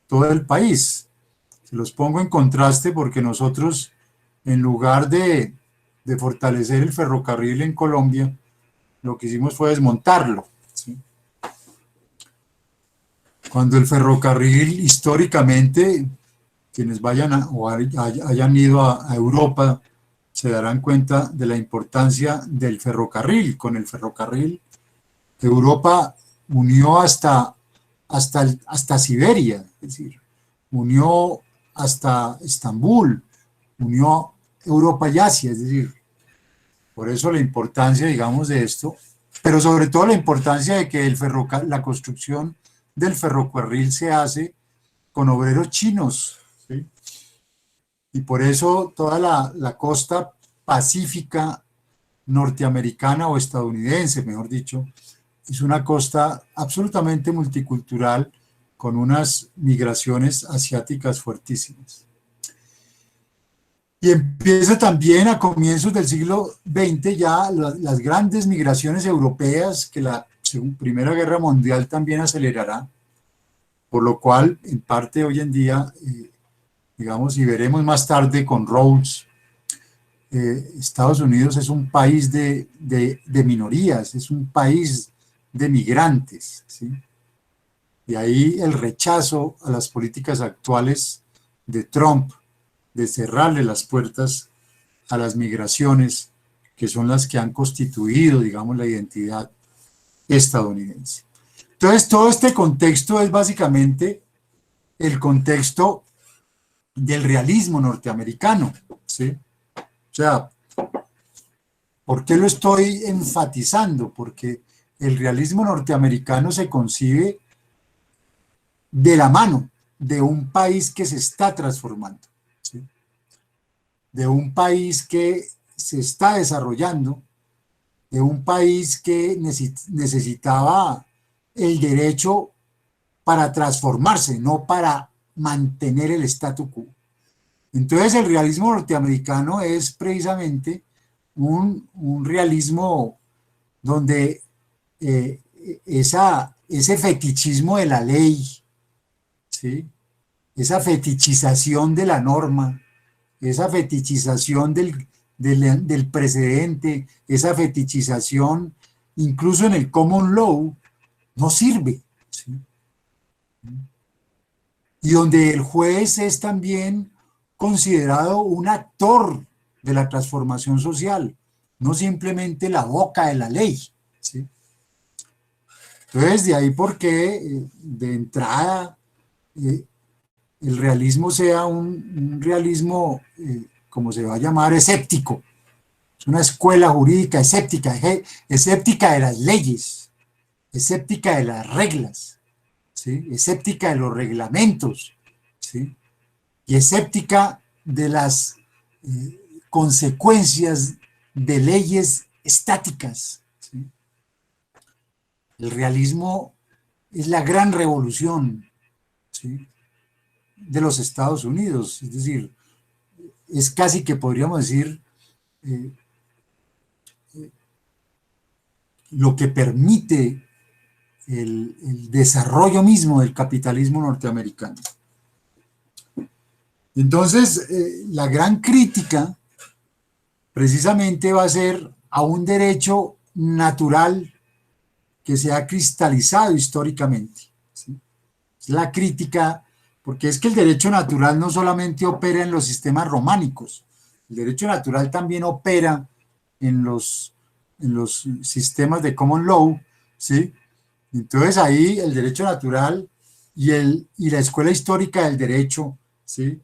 todo el país. Se los pongo en contraste porque nosotros, en lugar de fortalecer el ferrocarril en Colombia, lo que hicimos fue desmontarlo, ¿sí? Cuando el ferrocarril históricamente, quienes vayan o hayan ido a Europa, se darán cuenta de la importancia del ferrocarril. Con el ferrocarril, Europa unió hasta Siberia, es decir, unió hasta Estambul, unió Europa y Asia, es decir, por eso la importancia, digamos, de esto, pero sobre todo la importancia de que la construcción del ferrocarril se hace con obreros chinos, ¿sí? Y por eso toda la costa pacífica norteamericana o estadounidense, mejor dicho, es una costa absolutamente multicultural con unas migraciones asiáticas fuertísimas. Y empieza también a comienzos del siglo XX ya las grandes migraciones europeas que la Primera Guerra Mundial también acelerará, por lo cual en parte hoy en día, digamos, y veremos más tarde con Rawls, Estados Unidos es un país de minorías, es un país de migrantes, ¿sí? Y ahí el rechazo a las políticas actuales de Trump, de cerrarle las puertas a las migraciones, que son las que han constituido, digamos, la identidad estadounidense. Entonces, todo este contexto es básicamente el contexto del realismo norteamericano, ¿sí? O sea, ¿por qué lo estoy enfatizando? Porque el realismo norteamericano se concibe de la mano de un país que se está transformando, ¿sí? De un país que se está desarrollando, de un país que necesitaba el derecho para transformarse, no para mantener el statu quo. Entonces el realismo norteamericano es precisamente un realismo donde ese fetichismo de la ley, ¿sí? Esa fetichización de la norma, esa fetichización del precedente, esa fetichización incluso en el common law, no sirve, ¿sí? Y donde el juez es también considerado un actor de la transformación social, no simplemente la boca de la ley, ¿sí? Entonces, de ahí porque de entrada el realismo sea un realismo, como se va a llamar, escéptico. Es una escuela jurídica escéptica de las leyes, escéptica de las reglas, ¿sí? Escéptica de los reglamentos, ¿sí? Y escéptica de las consecuencias de leyes estáticas, ¿sí? El realismo es la gran revolución, ¿sí?, de los Estados Unidos, es decir, es casi que podríamos decir eh, lo que permite el desarrollo mismo del capitalismo norteamericano. Entonces, la gran crítica precisamente va a ser a un derecho natural que se ha cristalizado históricamente, ¿sí? Es la crítica, porque es que el derecho natural no solamente opera en los sistemas románicos, el derecho natural también opera en los sistemas de common law, ¿sí? Entonces ahí el derecho natural y la escuela histórica del derecho, ¿sí?,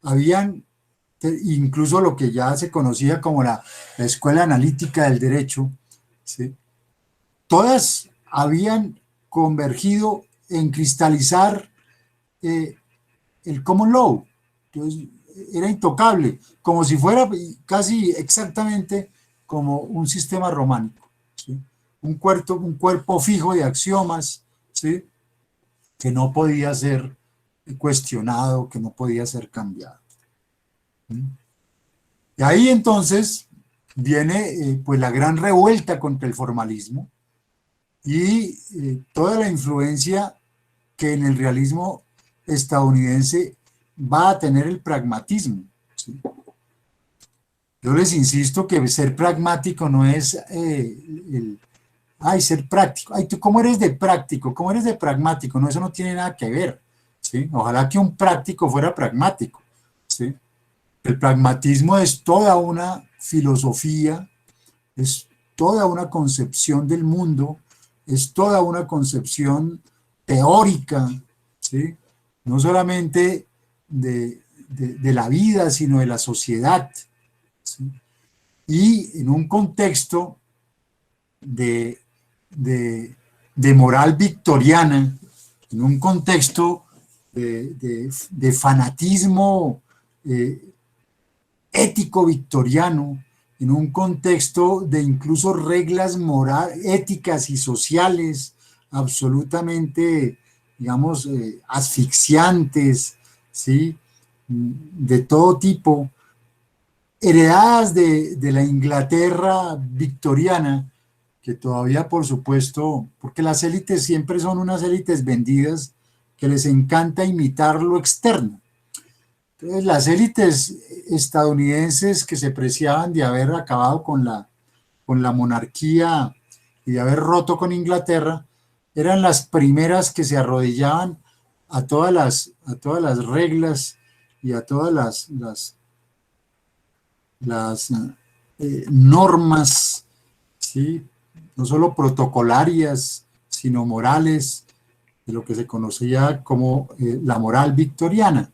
habían incluso lo que ya se conocía como la escuela analítica del derecho, ¿sí?, todas habían convergido en cristalizar el common law. Entonces, era intocable, como si fuera casi exactamente como un sistema románico, ¿sí? Un cuerpo fijo de axiomas, ¿sí?, que no podía ser cuestionado, que no podía ser cambiado. ¿Sí? Y ahí entonces viene pues la gran revuelta contra el formalismo y toda la influencia que en el realismo estadounidense va a tener el pragmatismo, ¿sí? Yo les insisto que ser pragmático no es Ay, ser práctico. Ay, ¿tú cómo eres de práctico? ¿Cómo eres de pragmático? No, eso no tiene nada que ver, ¿sí? Ojalá que un práctico fuera pragmático, ¿sí? El pragmatismo es toda una filosofía, es toda una concepción del mundo, es toda una concepción teórica, ¿sí? No solamente de la vida, sino de la sociedad, ¿sí? Y en un contexto de, de, de moral victoriana, en un contexto de fanatismo eh, ético victoriano, en un contexto de incluso reglas éticas y sociales absolutamente, digamos, asfixiantes, ¿sí? De todo tipo, heredadas de la Inglaterra victoriana, que todavía, por supuesto, porque las élites siempre son unas élites vendidas que les encanta imitar lo externo. Entonces, las élites estadounidenses que se preciaban de haber acabado con la monarquía y de haber roto con Inglaterra, eran las primeras que se arrodillaban a todas las reglas y a todas las normas, ¿sí? No solo protocolarias, sino morales, de lo que se conocía como la moral victoriana,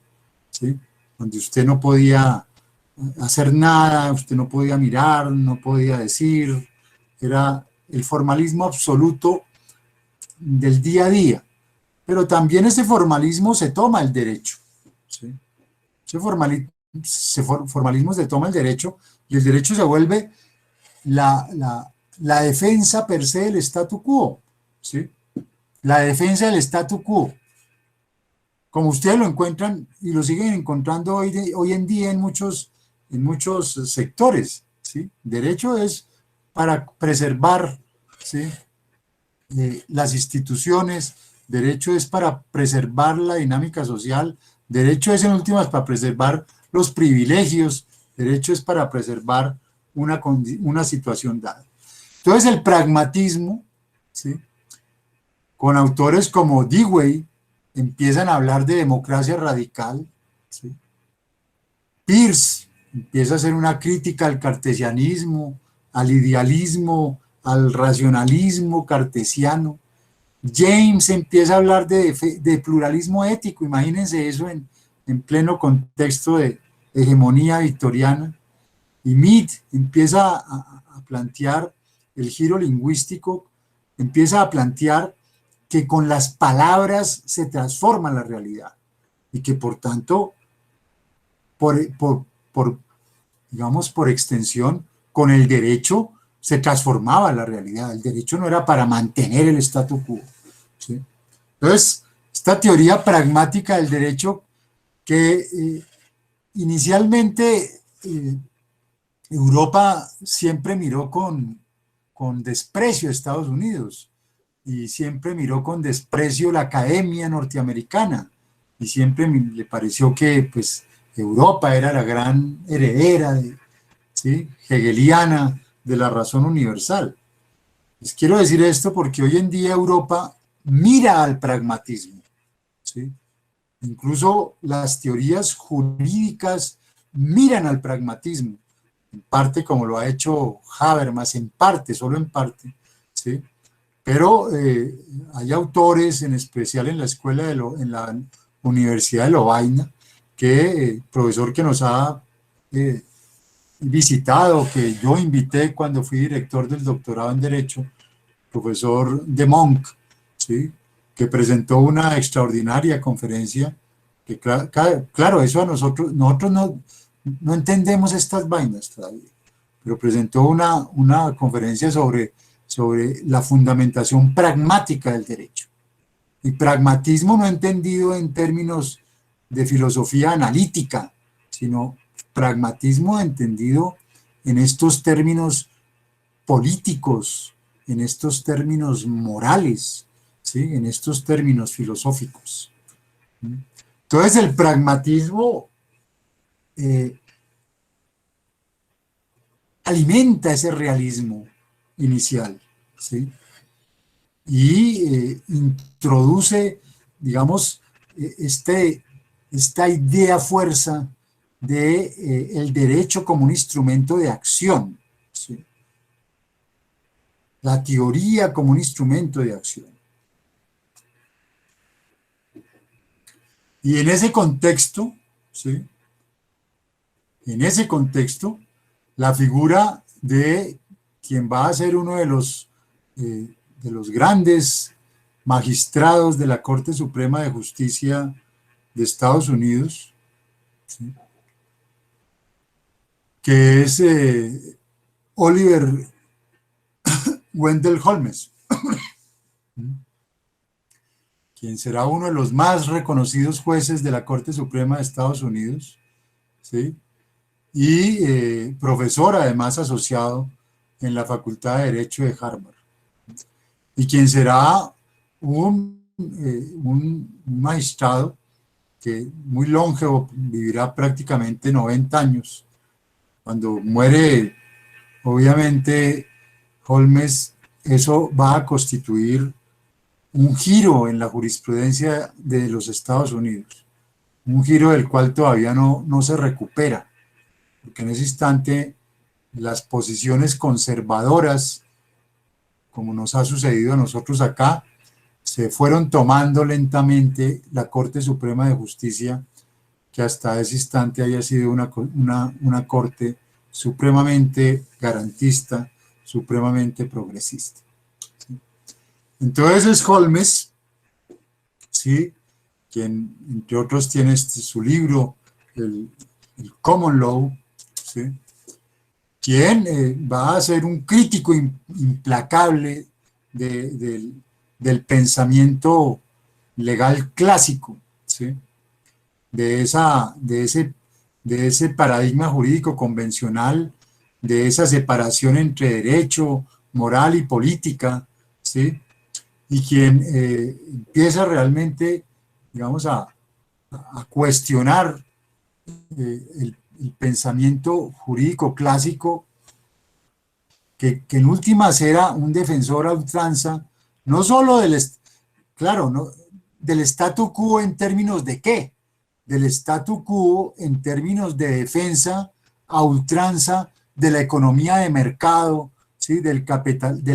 ¿sí? Donde usted no podía hacer nada, usted no podía mirar, no podía decir, era el formalismo absoluto del día a día. Pero también ese formalismo se toma el derecho, ¿sí? Ese formalismo se toma el derecho y el derecho se vuelve la defensa per se del statu quo, ¿sí? La defensa del statu quo, como ustedes lo encuentran y lo siguen encontrando hoy en día en muchos sectores, ¿sí? Derecho es para preservar, ¿sí? Las instituciones, derecho es para preservar la dinámica social, derecho es en últimas para preservar los privilegios, derecho es para preservar una situación dada. Entonces el pragmatismo, ¿sí? Con autores como Dewey, empiezan a hablar de democracia radical, ¿sí? Peirce empieza a hacer una crítica al cartesianismo, al idealismo, al racionalismo cartesiano. James empieza a hablar de pluralismo ético, imagínense eso en pleno contexto de hegemonía victoriana. Y Mead empieza a plantear el giro lingüístico, empieza a plantear que con las palabras se transforma la realidad y que por tanto, por digamos, por extensión, con el derecho se transformaba la realidad. El derecho no era para mantener el statu quo, ¿sí? Entonces, esta teoría pragmática del derecho que inicialmente Europa siempre miró con desprecio a Estados Unidos y siempre miró con desprecio la academia norteamericana y siempre le pareció que pues Europa era la gran heredera ¿sí? Hegeliana de la razón universal. Les quiero decir esto porque hoy en día Europa mira al pragmatismo, ¿sí? Incluso las teorías jurídicas miran al pragmatismo, en parte como lo ha hecho Habermas, en parte, solo en parte, ¿sí? Pero hay autores, en especial en la escuela, en la Universidad de Lovaina, profesor que nos ha visitado, que yo invité cuando fui director del doctorado en Derecho, profesor de Monk, ¿sí? Que presentó una extraordinaria conferencia, que claro, eso a nosotros no entendemos estas vainas todavía, pero presentó una conferencia sobre la fundamentación pragmática del derecho. Y pragmatismo no entendido en términos de filosofía analítica, sino pragmatismo entendido en estos términos políticos, en estos términos morales, ¿sí? En estos términos filosóficos. Entonces el pragmatismo alimenta ese realismo inicial, ¿sí? y introduce, digamos, esta idea fuerza de el derecho como un instrumento de acción, ¿sí? La teoría como un instrumento de acción. Y en ese contexto, ¿sí? En ese contexto, la figura de quien va a ser uno de los grandes magistrados de la Corte Suprema de Justicia de Estados Unidos, ¿sí? Que es Oliver Wendell Holmes, quien será uno de los más reconocidos jueces de la Corte Suprema de Estados Unidos, ¿sí? Y profesor además asociado en la Facultad de Derecho de Harvard, y quien será un magistrado que muy longevo, vivirá prácticamente 90 años. Cuando muere, obviamente, Holmes, eso va a constituir un giro en la jurisprudencia de los Estados Unidos, un giro del cual todavía no se recupera, porque en ese instante las posiciones conservadoras, como nos ha sucedido a nosotros acá, se fueron tomando lentamente la Corte Suprema de Justicia, que hasta ese instante haya sido una corte supremamente garantista, supremamente progresista. ¿Sí? Entonces es Holmes, ¿sí? Quien entre otros tiene su libro, el Common Law, ¿sí? Quien va a ser un crítico implacable del pensamiento legal clásico, ¿sí? de, esa, de, ese, de ese paradigma jurídico convencional, de esa separación entre derecho, moral y política, ¿sí? Y quien empieza realmente, digamos, a cuestionar el pensamiento jurídico clásico, que en últimas era un defensor a ultranza, no solo claro, no, del statu quo en términos de qué, del statu quo en términos de defensa a ultranza de la economía de mercado, ¿sí? Del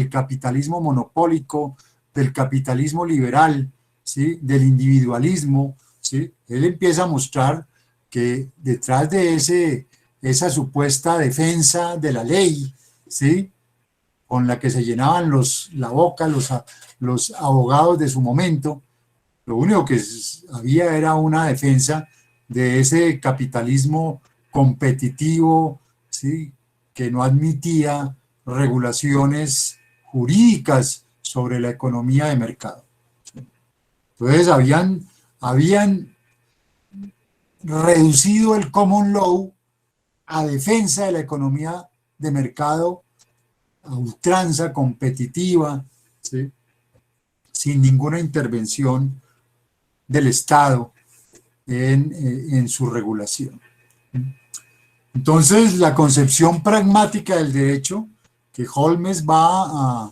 capitalismo monopólico, del capitalismo liberal, ¿sí? Del individualismo, ¿sí? Él empieza a mostrar que detrás de esa supuesta defensa de la ley, ¿sí? Con la que se llenaban la boca los abogados de su momento, lo único que había era una defensa de ese capitalismo competitivo, ¿sí? Que no admitía regulaciones jurídicas sobre la economía de mercado. Entonces habían reducido el common law a defensa de la economía de mercado, a ultranza competitiva, ¿sí? Sin ninguna intervención del Estado en su regulación. Entonces, la concepción pragmática del derecho que Holmes va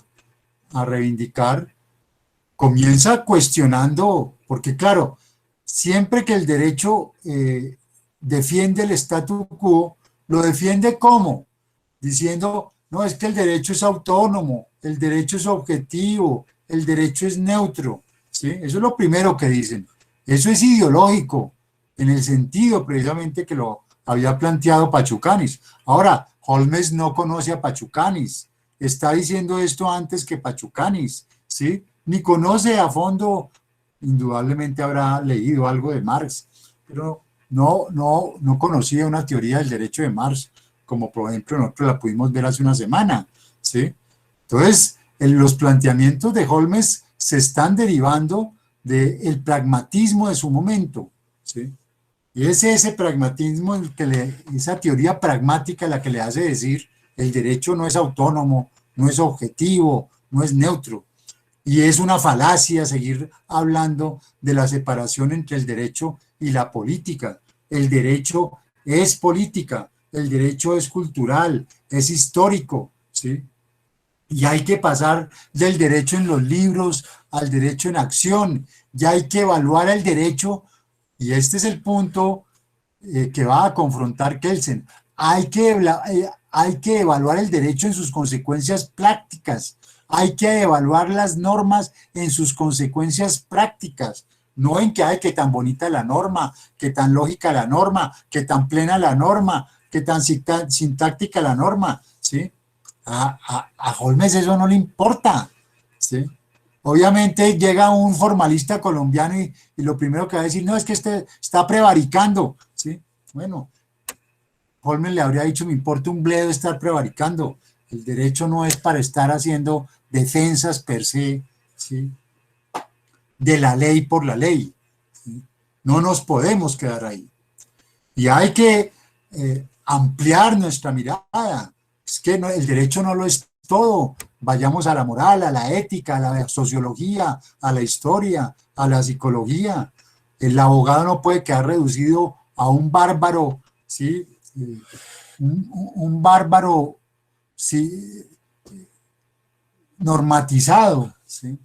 a reivindicar comienza cuestionando, porque claro, siempre que el derecho defiende el statu quo, lo defiende como diciendo, no, es que el derecho es autónomo, el derecho es objetivo, el derecho es neutro, ¿sí? Eso es lo primero que dicen. Eso es ideológico, en el sentido precisamente que lo había planteado Pachucanis. Ahora, Holmes no conoce a Pachucanis, está diciendo esto antes que Pachucanis, ¿sí? Ni conoce a fondo, indudablemente habrá leído algo de Marx, pero no conocía una teoría del derecho de Marx, como por ejemplo nosotros la pudimos ver hace una semana, ¿sí? Entonces, los planteamientos de Holmes se están derivando del pragmatismo de su momento, ¿sí? Y es ese pragmatismo, esa teoría pragmática la que le hace decir el derecho no es autónomo, no es objetivo, no es neutro. Y es una falacia seguir hablando de la separación entre el derecho y la política. El derecho es política, el derecho es cultural, es histórico, ¿sí? Y hay que pasar del derecho en los libros al derecho en acción. Ya hay que evaluar el derecho, y este es el punto que va a confrontar Kelsen. Hay que evaluar el derecho en sus consecuencias prácticas. Hay que evaluar las normas en sus consecuencias prácticas. No en que hay que tan bonita la norma, que tan lógica la norma, que tan plena la norma, que tan sintáctica la norma, ¿sí? A Holmes eso no le importa, ¿sí? Obviamente llega un formalista colombiano y lo primero que va a decir, no, es que este está prevaricando, ¿sí? Bueno, Holmes le habría dicho, me importa un bledo estar prevaricando. El derecho no es para estar haciendo defensas per se, ¿sí? De la ley por la ley. ¿Sí? No nos podemos quedar ahí. Y hay que ampliar nuestra mirada. Es que no, el derecho no lo es todo. Vayamos a la moral, a la ética, a la sociología, a la historia, a la psicología. El abogado no puede quedar reducido a un bárbaro, ¿sí? Un bárbaro, ¿sí? Normatizado, ¿sí?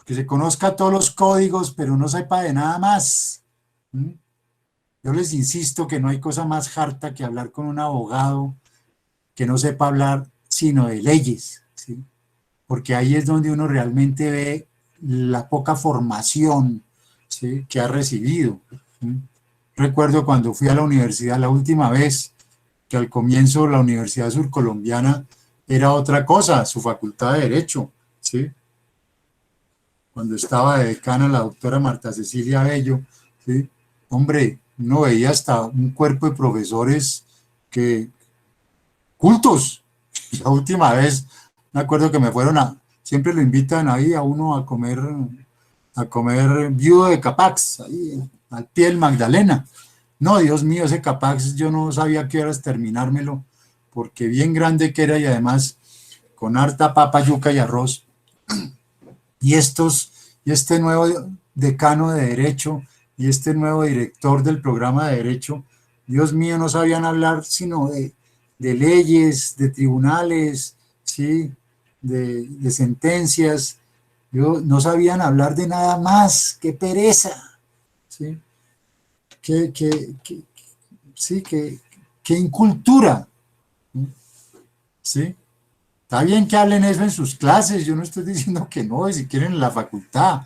Que se conozca todos los códigos, pero no sepa de nada más. ¿Mm? Yo les insisto que no hay cosa más harta que hablar con un abogado que no sepa hablar sino de leyes, ¿sí? Porque ahí es donde uno realmente ve la poca formación, ¿sí? Que ha recibido. ¿Sí? Recuerdo cuando fui a la universidad la última vez, que al comienzo la Universidad Surcolombiana era otra cosa, su facultad de Derecho, ¿sí? Cuando estaba de decana la doctora Marta Cecilia Bello, ¿sí? Hombre, uno veía hasta un cuerpo de profesores que cultos. La última vez me acuerdo que me fueron siempre lo invitan ahí a uno a comer viudo de Capax, ahí al pie del Magdalena. No, Dios mío, ese Capax yo no sabía qué horas terminármelo, porque bien grande que era y además con harta papa, yuca y arroz. Y y este nuevo decano de Derecho y este nuevo director del programa de Derecho, Dios mío, no sabían hablar sino de leyes, de tribunales, ¿sí? De sentencias. No sabían hablar de nada más, qué pereza, ¿sí? Qué, qué, qué, sí, qué incultura, ¿sí? Está bien que hablen eso en sus clases, yo no estoy diciendo que no, y si quieren en la facultad,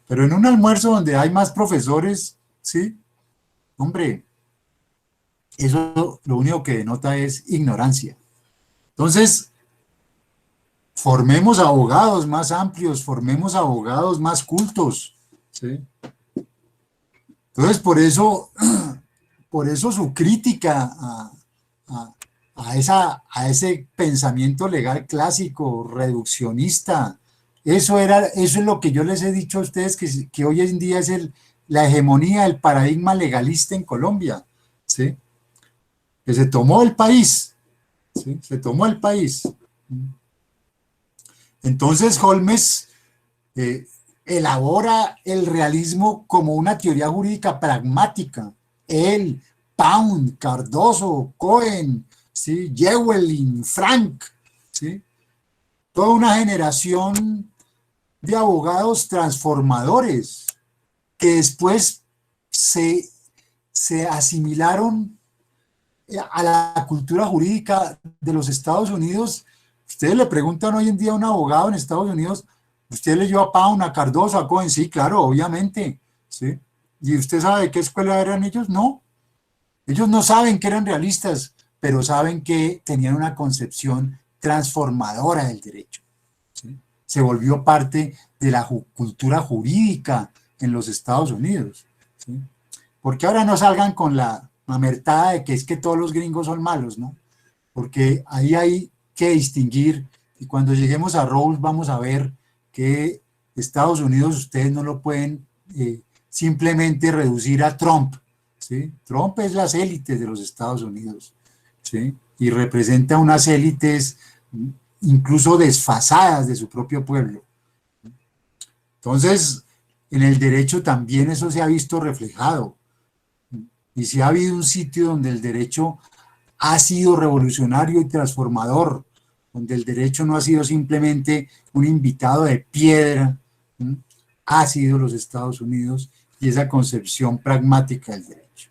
pero en un almuerzo donde hay más profesores, ¿sí? Hombre, eso lo único que denota es ignorancia. Entonces, formemos abogados más amplios, formemos abogados más cultos, ¿sí? Entonces, por eso su crítica a, a ese pensamiento legal clásico, reduccionista, eso es lo que yo les he dicho a ustedes, que hoy en día es la hegemonía del paradigma legalista en Colombia, ¿sí? Que se tomó el país, ¿sí? Se tomó el país. Entonces Holmes eh, elabora el realismo como una teoría jurídica pragmática. Él, Pound, Cardoso, Cohen, ¿sí? Llewellyn, Frank, ¿sí? Toda una generación de abogados transformadores que después se, se asimilaron a la cultura jurídica de los Estados Unidos. Ustedes le preguntan hoy en día a un abogado en Estados Unidos, ¿usted leyó a Pound, a Cardoso, a Cohen? Sí, claro, obviamente, ¿sí? ¿Y usted sabe de qué escuela eran ellos? No, ellos no saben que eran realistas, pero saben que tenían una concepción transformadora del derecho, ¿sí? Se volvió parte de la cultura jurídica en los Estados Unidos, ¿sí? Porque ahora no salgan con la mamertada de que es que todos los gringos son malos, ¿no? Porque ahí hay que distinguir, y cuando lleguemos a Rawls vamos a ver que Estados Unidos ustedes no lo pueden simplemente reducir a Trump, ¿sí? Trump es las élites de los Estados Unidos, ¿sí? Y representa unas élites incluso desfasadas de su propio pueblo. Entonces, en el derecho también eso se ha visto reflejado. Y si ha habido un sitio donde el derecho ha sido revolucionario y transformador, donde el derecho no ha sido simplemente un invitado de piedra, ha sido los Estados Unidos y esa concepción pragmática del derecho.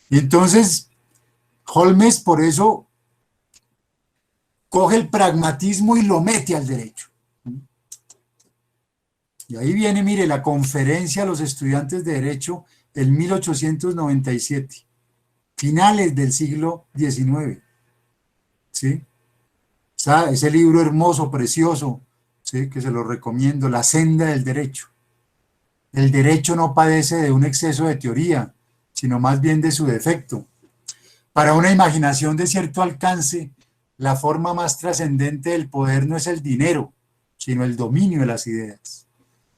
Y entonces, Holmes por eso coge el pragmatismo y lo mete al derecho. Y ahí viene, mire, la conferencia a los estudiantes de derecho en 1897, finales del siglo XIX, ¿sí? O sea, ese libro hermoso, precioso, ¿sí? Que se lo recomiendo, La senda del derecho. El derecho no padece de un exceso de teoría, sino más bien de su defecto. Para una imaginación de cierto alcance, la forma más trascendente del poder no es el dinero, sino el dominio de las ideas.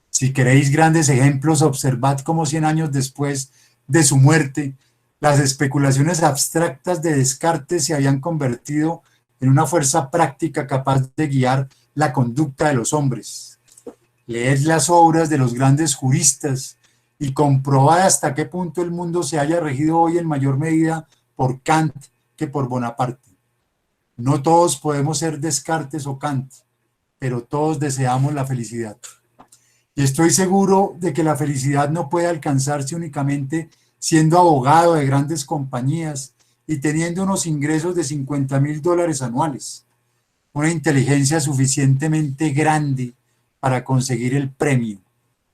Si queréis grandes ejemplos, observad cómo 100 años después de su muerte, las especulaciones abstractas de Descartes se habían convertido en una fuerza práctica capaz de guiar la conducta de los hombres. Leed las obras de los grandes juristas y comprobad hasta qué punto el mundo se haya regido hoy en mayor medida por Kant que por Bonaparte. No todos podemos ser Descartes o Kant, pero todos deseamos la felicidad. Y estoy seguro de que la felicidad no puede alcanzarse únicamente siendo abogado de grandes compañías y teniendo unos ingresos de $50,000 anuales, una inteligencia suficientemente grande para conseguir el premio.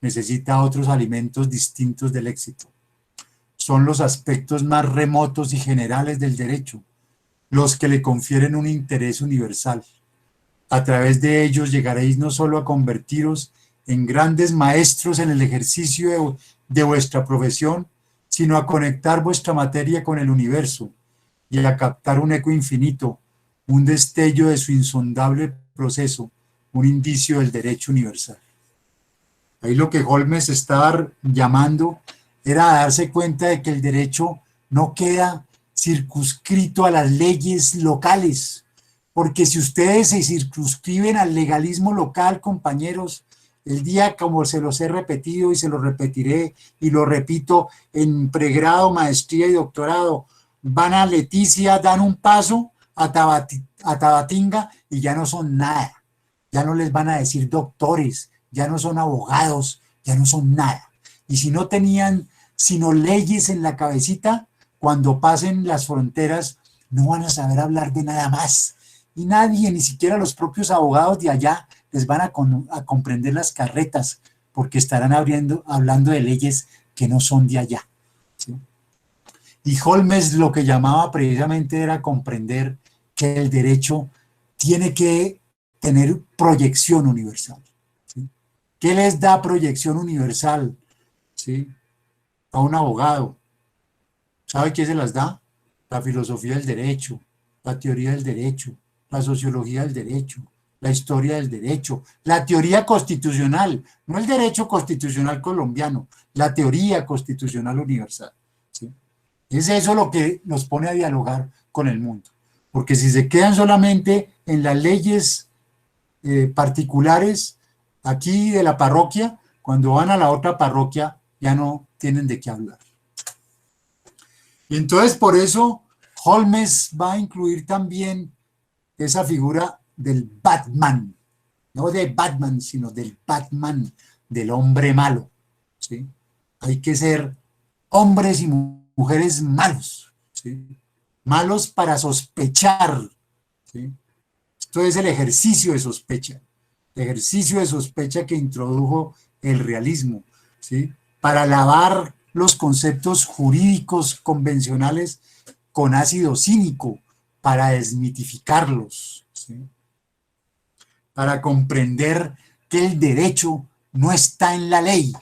Necesita otros alimentos distintos del éxito. Son los aspectos más remotos y generales del derecho, los que le confieren un interés universal. A través de ellos llegaréis no solo a convertiros en grandes maestros en el ejercicio de vuestra profesión, sino a conectar vuestra materia con el universo y a captar un eco infinito, un destello de su insondable proceso, un indicio del derecho universal. Ahí lo que Holmes estaba llamando era a darse cuenta de que el derecho no queda circunscrito a las leyes locales, porque si ustedes se circunscriben al legalismo local, compañeros, el día, como se los he repetido y se lo repetiré y lo repito en pregrado, maestría y doctorado, van a Leticia, dan un paso a Tabatinga y ya no son nada. Ya no les van a decir doctores, ya no son abogados, ya no son nada. Y si no tenían sino leyes en la cabecita, cuando pasen las fronteras no van a saber hablar de nada más. Y nadie, ni siquiera los propios abogados de allá, les van a comprender las carretas, porque estarán hablando de leyes que no son de allá, ¿sí? Y Holmes lo que llamaba precisamente era comprender que el derecho tiene que tener proyección universal, ¿sí? ¿Qué les da proyección universal, ¿sí?, a un abogado? ¿Sabe qué se las da? La filosofía del derecho, la teoría del derecho, la sociología del derecho, la historia del derecho, la teoría constitucional, no el derecho constitucional colombiano, la teoría constitucional universal, ¿sí? Es eso lo que nos pone a dialogar con el mundo, porque si se quedan solamente en las leyes particulares aquí de la parroquia, cuando van a la otra parroquia ya no tienen de qué hablar. Y entonces por eso Holmes va a incluir también esa figura del Batman, no de Batman, sino del Batman, del hombre malo, ¿sí? Hay que ser hombres y mujeres malos, ¿sí? Malos para sospechar, ¿sí? Esto es el ejercicio de sospecha que introdujo el realismo, ¿sí?, para lavar los conceptos jurídicos convencionales con ácido cínico, para desmitificarlos, ¿sí?, para comprender que el derecho no está en la ley,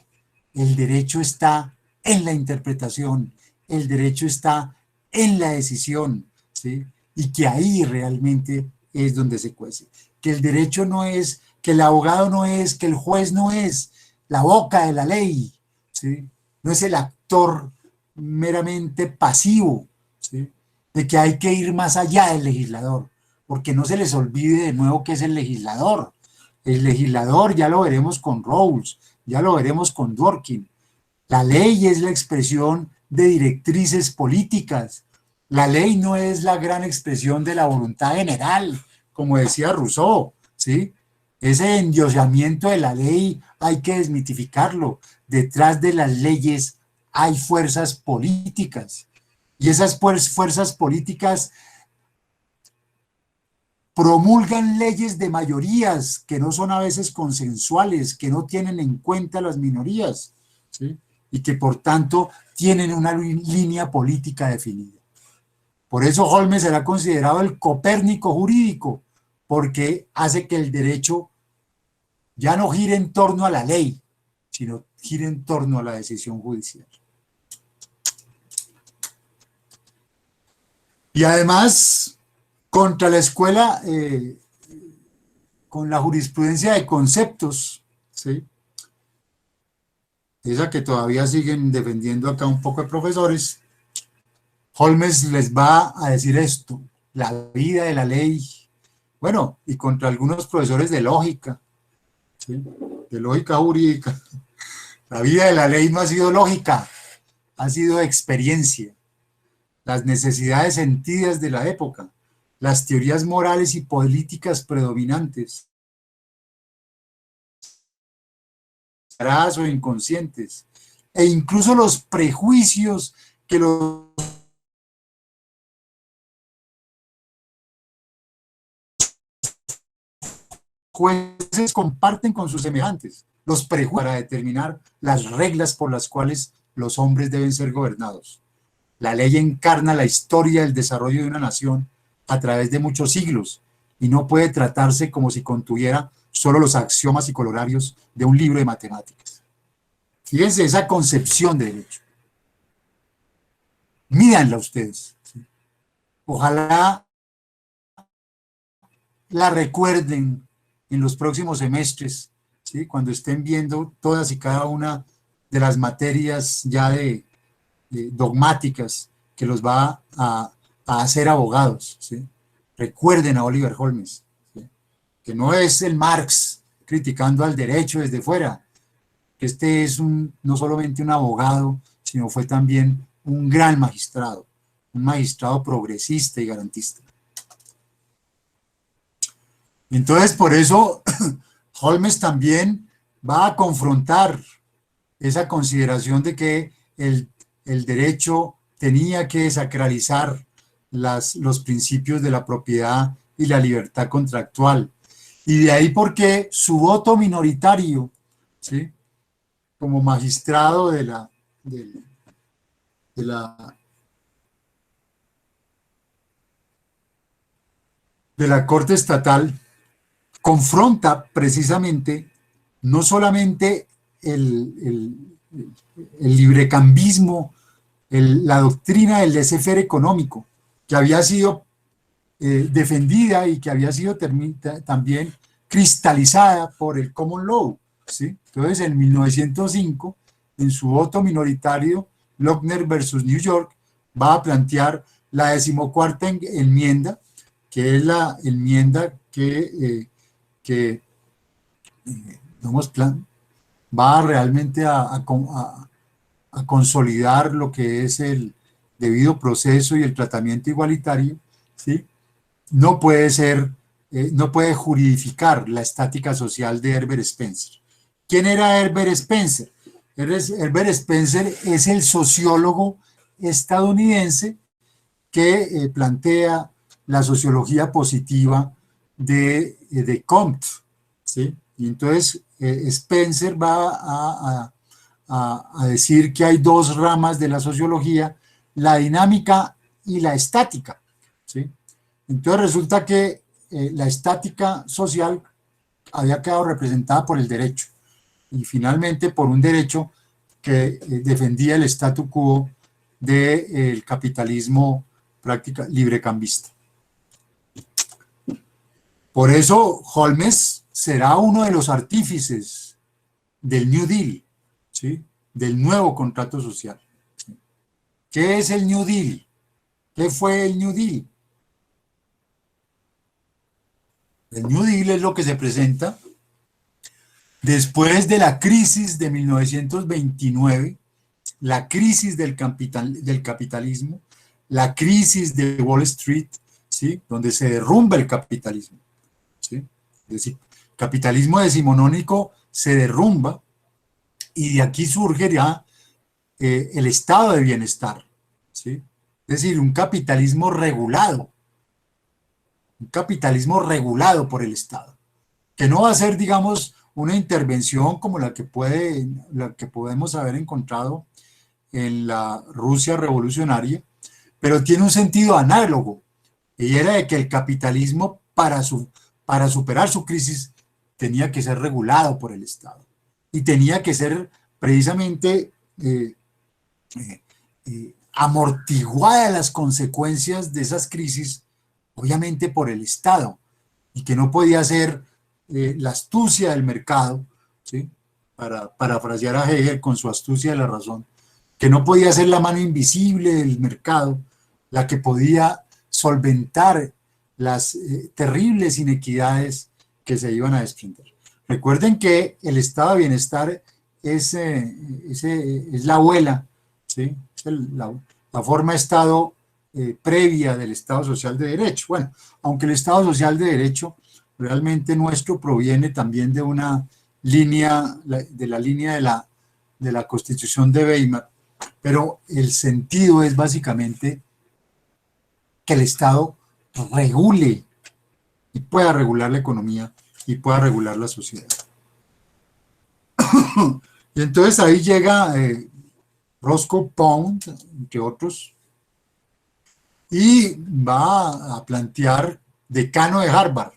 el derecho está en la interpretación, el derecho está en la decisión, ¿sí?, y que ahí realmente es donde se cuece. Que el derecho no es, que el abogado no es, que el juez no es la boca de la ley, ¿sí?, no es el actor meramente pasivo, ¿sí?, de que hay que ir más allá del legislador, porque no se les olvide de nuevo que es el legislador. El legislador, ya lo veremos con Rawls, ya lo veremos con Dworkin. La ley es la expresión de directrices políticas. La ley no es la gran expresión de la voluntad general, como decía Rousseau, ¿sí? Ese endiosamiento de la ley hay que desmitificarlo. Detrás de las leyes hay fuerzas políticas, y esas fuerzas políticas promulgan leyes de mayorías que no son a veces consensuales, que no tienen en cuenta las minorías, ¿sí? Y que por tanto tienen una línea política definida. Por eso Holmes será considerado el Copérnico jurídico, porque hace que el derecho ya no gire en torno a la ley, sino gire en torno a la decisión judicial. Y además, contra la escuela, con la jurisprudencia de conceptos, ¿sí? Esa que todavía siguen defendiendo acá un poco de profesores, Holmes les va a decir esto: la vida de la ley. Bueno, y contra algunos profesores de lógica, ¿sí? De lógica jurídica. La vida de la ley no ha sido lógica, ha sido experiencia. Las necesidades sentidas de la época, las teorías morales y políticas predominantes, o inconscientes, e incluso los prejuicios que los jueces comparten con sus semejantes, los prejuicios para determinar las reglas por las cuales los hombres deben ser gobernados. La ley encarna la historia del desarrollo de una nación a través de muchos siglos y no puede tratarse como si contuviera solo los axiomas y colorarios de un libro de matemáticas. Fíjense esa concepción de derecho. Mídanla ustedes. ¿Sí? Ojalá la recuerden en los próximos semestres, ¿sí? Cuando estén viendo todas y cada una de las materias ya de dogmáticas que los va a hacer abogados, ¿sí? Recuerden a Oliver Holmes, ¿sí? Que no es el Marx criticando al derecho desde fuera, que este es no solamente un abogado, sino fue también un gran magistrado, un magistrado progresista y garantista. Entonces, por eso, Holmes también va a confrontar esa consideración de que el derecho tenía que sacralizar los principios de la propiedad y la libertad contractual. Y de ahí porque su voto minoritario, ¿sí? Como magistrado de la Corte Estatal, confronta precisamente no solamente el librecambismo, la doctrina del laissez-faire económico, que había sido defendida y que había sido también cristalizada por el common law, ¿sí? Entonces, en 1905, en su voto minoritario, Lochner versus New York va a plantear la 14ª enmienda, que es la enmienda que va realmente a consolidar lo que es el debido proceso y el tratamiento igualitario, ¿sí? No puede ser, no puede juridificar la estática social de Herbert Spencer. ¿Quién era Herbert Spencer? Herbert Spencer es el sociólogo estadounidense que plantea la sociología positiva de Comte, ¿sí? Y entonces Spencer va a decir que hay dos ramas de la sociología, la dinámica y la estática, ¿sí? Entonces resulta que la estática social había quedado representada por el derecho y finalmente por un derecho que defendía el statu quo del capitalismo librecambista. Por eso Holmes será uno de los artífices del New Deal, ¿sí? Del nuevo contrato social. ¿Sí? ¿Qué es el New Deal? ¿Qué fue el New Deal? El New Deal es lo que se presenta después de la crisis de 1929, la crisis del capitalismo, la crisis de Wall Street, ¿sí? Donde se derrumba el capitalismo. ¿sí? Es decir, capitalismo decimonónico se derrumba y de aquí surge ya el estado de bienestar, ¿sí? Es decir, un capitalismo regulado por el Estado, que no va a ser, digamos, una intervención como la que podemos haber encontrado en la Rusia revolucionaria, pero tiene un sentido análogo, y era de que el capitalismo para superar su crisis tenía que ser regulado por el Estado y tenía que ser precisamente amortiguadas las consecuencias de esas crisis, obviamente por el Estado, y que no podía ser la astucia del mercado, ¿sí? Para parafrasear a Hegel con su astucia de la razón, que no podía ser la mano invisible del mercado la que podía solventar las terribles inequidades que se iban a desprender. Recuerden que el estado de bienestar es la abuela, ¿sí? La forma de estado previa del Estado Social de Derecho. Bueno, aunque el Estado Social de Derecho realmente nuestro proviene también de una línea, de la línea de la Constitución de Weimar, pero el sentido es básicamente que el Estado regule y pueda regular la economía y pueda regular la sociedad. Y entonces ahí llega Roscoe Pound, entre otros, y va a plantear decano de Harvard,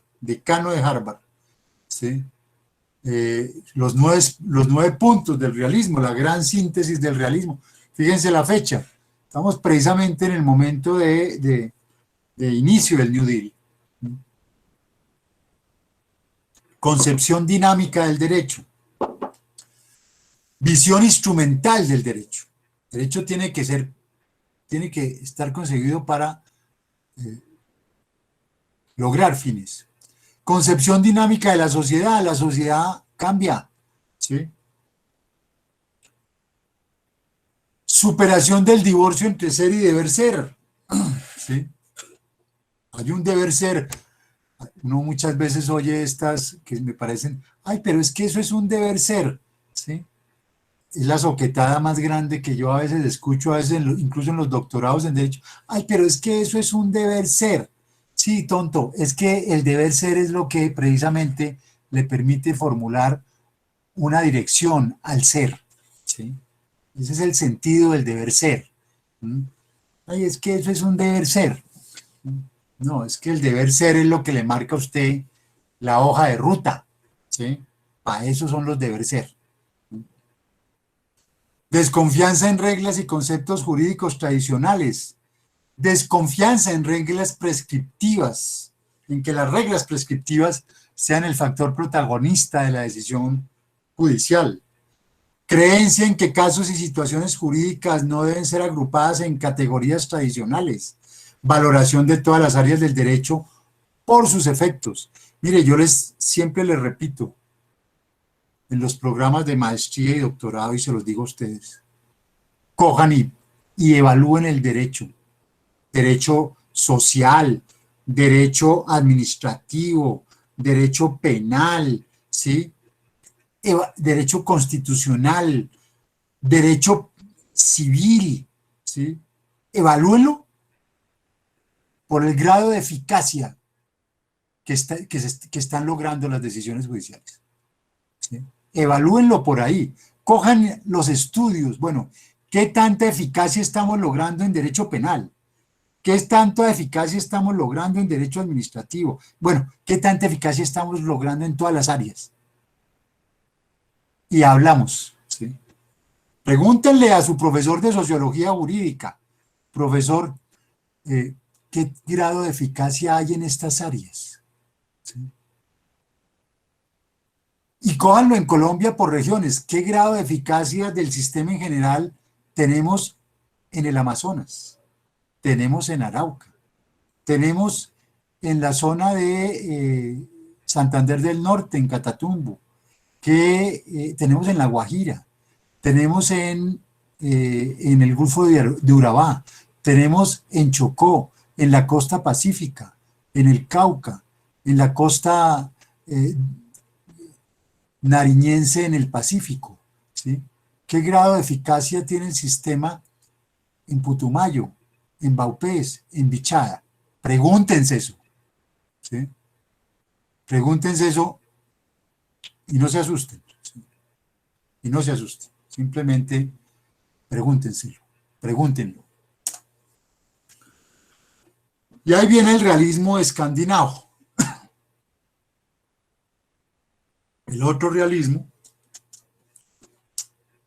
¿sí? Los 9 puntos del realismo, la gran síntesis del realismo. Fíjense la fecha, estamos precisamente en el momento de inicio del New Deal. Concepción dinámica del derecho, visión instrumental del derecho. El derecho tiene que estar concebido para lograr fines. Concepción dinámica de la sociedad cambia, ¿sí? Superación del divorcio entre ser y deber ser, ¿sí? Hay un deber ser. Uno muchas veces oye estas que me parecen, ay, pero es que eso es un deber ser, ¿sí? Es la soquetada más grande que yo a veces escucho, a veces incluso en los doctorados en Derecho. Ay, pero es que eso es un deber ser. Sí, tonto, es que el deber ser es lo que precisamente le permite formular una dirección al ser, ¿sí? Ese es el sentido del deber ser. ¿Mm? Ay, es que eso es un deber ser. No, es que el deber ser es lo que le marca a usted la hoja de ruta, ¿sí? Para eso son los deber ser. Desconfianza en reglas y conceptos jurídicos tradicionales. Desconfianza en reglas prescriptivas, en que las reglas prescriptivas sean el factor protagonista de la decisión judicial. Creencia en que casos y situaciones jurídicas no deben ser agrupadas en categorías tradicionales. Valoración de todas las áreas del derecho por sus efectos. Mire, siempre les repito, en los programas de maestría y doctorado, y se los digo a ustedes, cojan y evalúen el derecho social, derecho administrativo, derecho penal, ¿sí? Derecho constitucional, derecho civil, ¿sí? Evalúenlo por el grado de eficacia que están logrando las decisiones judiciales, ¿sí? Evalúenlo por ahí, cojan los estudios, bueno, ¿qué tanta eficacia estamos logrando en derecho penal? ¿Qué tanta eficacia estamos logrando en derecho administrativo? Bueno, ¿qué tanta eficacia estamos logrando en todas las áreas? Y hablamos, ¿sí? Pregúntenle a su profesor de sociología jurídica, profesor, ¿qué grado de eficacia hay en estas áreas? ¿Sí? Y cójanlo en Colombia por regiones. ¿Qué grado de eficacia del sistema en general tenemos en el Amazonas? Tenemos en Arauca. Tenemos en la zona de Santander del Norte, en Catatumbo. Que tenemos en La Guajira. Tenemos en el Golfo de Urabá. Tenemos en Chocó, en la costa pacífica, en el Cauca, en la costa nariñense en el Pacífico, ¿sí? ¿Qué grado de eficacia tiene el sistema en Putumayo, en Vaupés, en Bichada? Pregúntense eso, ¿sí? Pregúntense eso y no se asusten, ¿sí? Y no se asusten, simplemente pregúntenselo, pregúntenlo. Y ahí viene el realismo escandinavo. El otro realismo,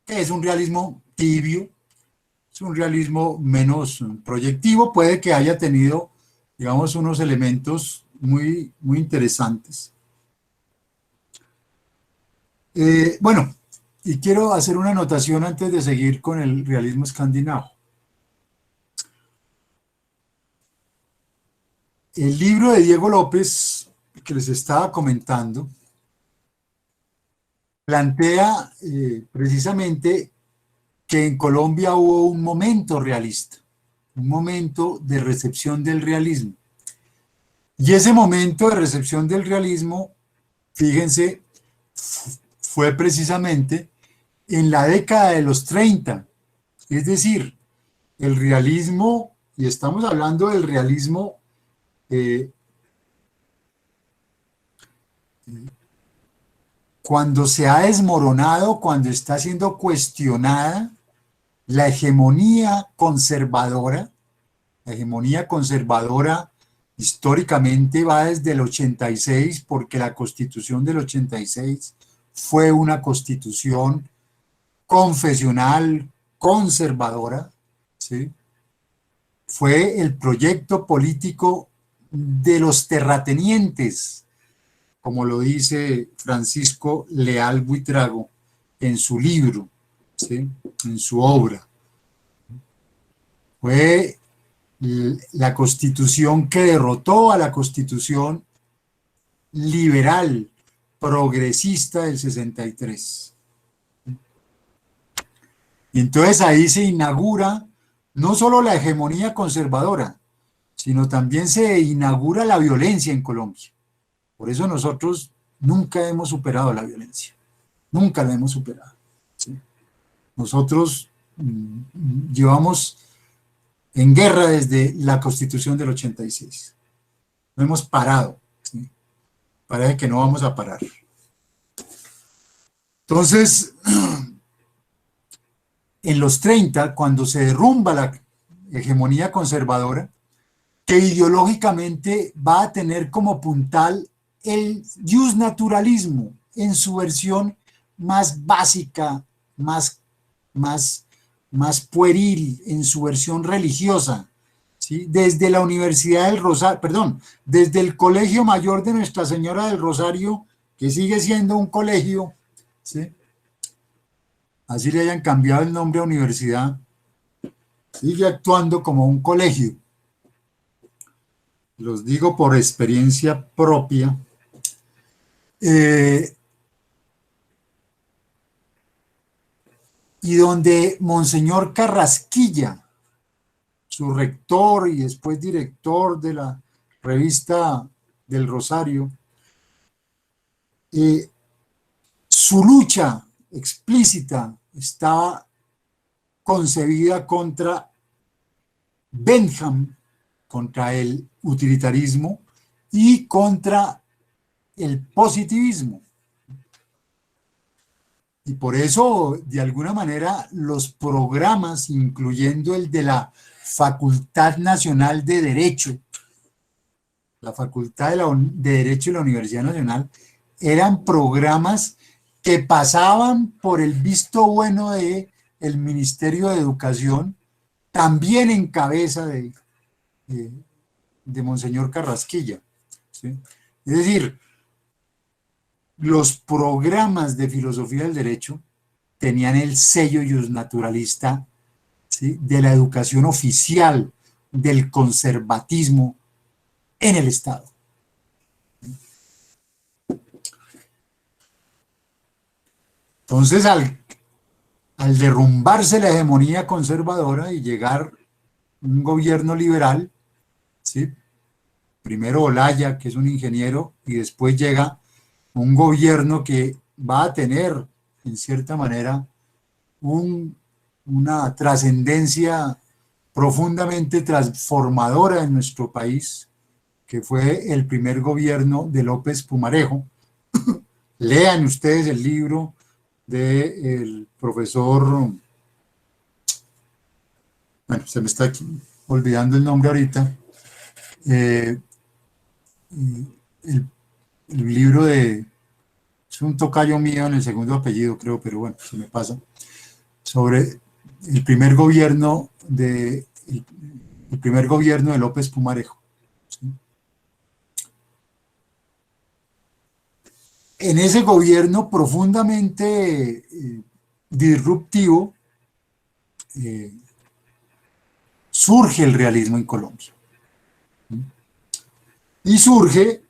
que es un realismo tibio, es un realismo menos proyectivo, puede que haya tenido, digamos, unos elementos muy, muy interesantes. Bueno, y quiero hacer una anotación antes de seguir con el realismo escandinavo. El libro de Diego López, que les estaba comentando, plantea precisamente que en Colombia hubo un momento realista, un momento de recepción del realismo. Y ese momento de recepción del realismo, fíjense, fue precisamente en la década de los 30. Es decir, el realismo, y estamos hablando del realismo cuando se ha desmoronado, cuando está siendo cuestionada la hegemonía conservadora históricamente va desde el 86, porque la Constitución del 86 fue una constitución confesional, conservadora, ¿sí? Fue el proyecto político de los terratenientes, como lo dice Francisco Leal Buitrago en su libro, ¿sí? En su obra. Fue la constitución que derrotó a la constitución liberal, progresista del 63. Y entonces ahí se inaugura no solo la hegemonía conservadora, sino también se inaugura la violencia en Colombia. Por eso nosotros nunca hemos superado la violencia, nunca la hemos superado, ¿sí? Nosotros llevamos en guerra desde la Constitución del 86. No hemos parado, ¿sí? Parece que no vamos a parar. Entonces, en los 30, cuando se derrumba la hegemonía conservadora, que ideológicamente va a tener como puntal el justnaturalismo en su versión más básica, más pueril, en su versión religiosa, ¿sí? Desde la Universidad del Rosario, perdón, desde el Colegio Mayor de Nuestra Señora del Rosario, que sigue siendo un colegio, ¿sí? Así le hayan cambiado el nombre a universidad, sigue actuando como un colegio. Los digo por experiencia propia. Y donde Monseñor Carrasquilla, su rector y después director de la revista del Rosario, su lucha explícita estaba concebida contra Bentham, contra el utilitarismo y contra el positivismo. Y por eso, de alguna manera, los programas, incluyendo el de la Facultad Nacional de Derecho, la Facultad de Derecho de la Universidad Nacional, eran programas que pasaban por el visto bueno del Ministerio de Educación, también en cabeza de Monseñor Carrasquilla, ¿sí? Es decir, los programas de filosofía del derecho tenían el sello justnaturalista, ¿sí? De la educación oficial, del conservatismo en el Estado. Entonces, al derrumbarse la hegemonía conservadora y llegar un gobierno liberal, ¿sí? primero Olaya, que es un ingeniero, y después llega un gobierno que va a tener, en cierta manera, una trascendencia profundamente transformadora en nuestro país, que fue el primer gobierno de López Pumarejo. Lean ustedes el libro del profesor, bueno, se me está olvidando el nombre ahorita, eh, el, el libro es un tocayo mío en el segundo apellido, creo, pero bueno, se me pasa, sobre el primer gobierno el primer gobierno de López Pumarejo. ¿Sí? En ese gobierno profundamente disruptivo, eh, surge el realismo en Colombia. Y surge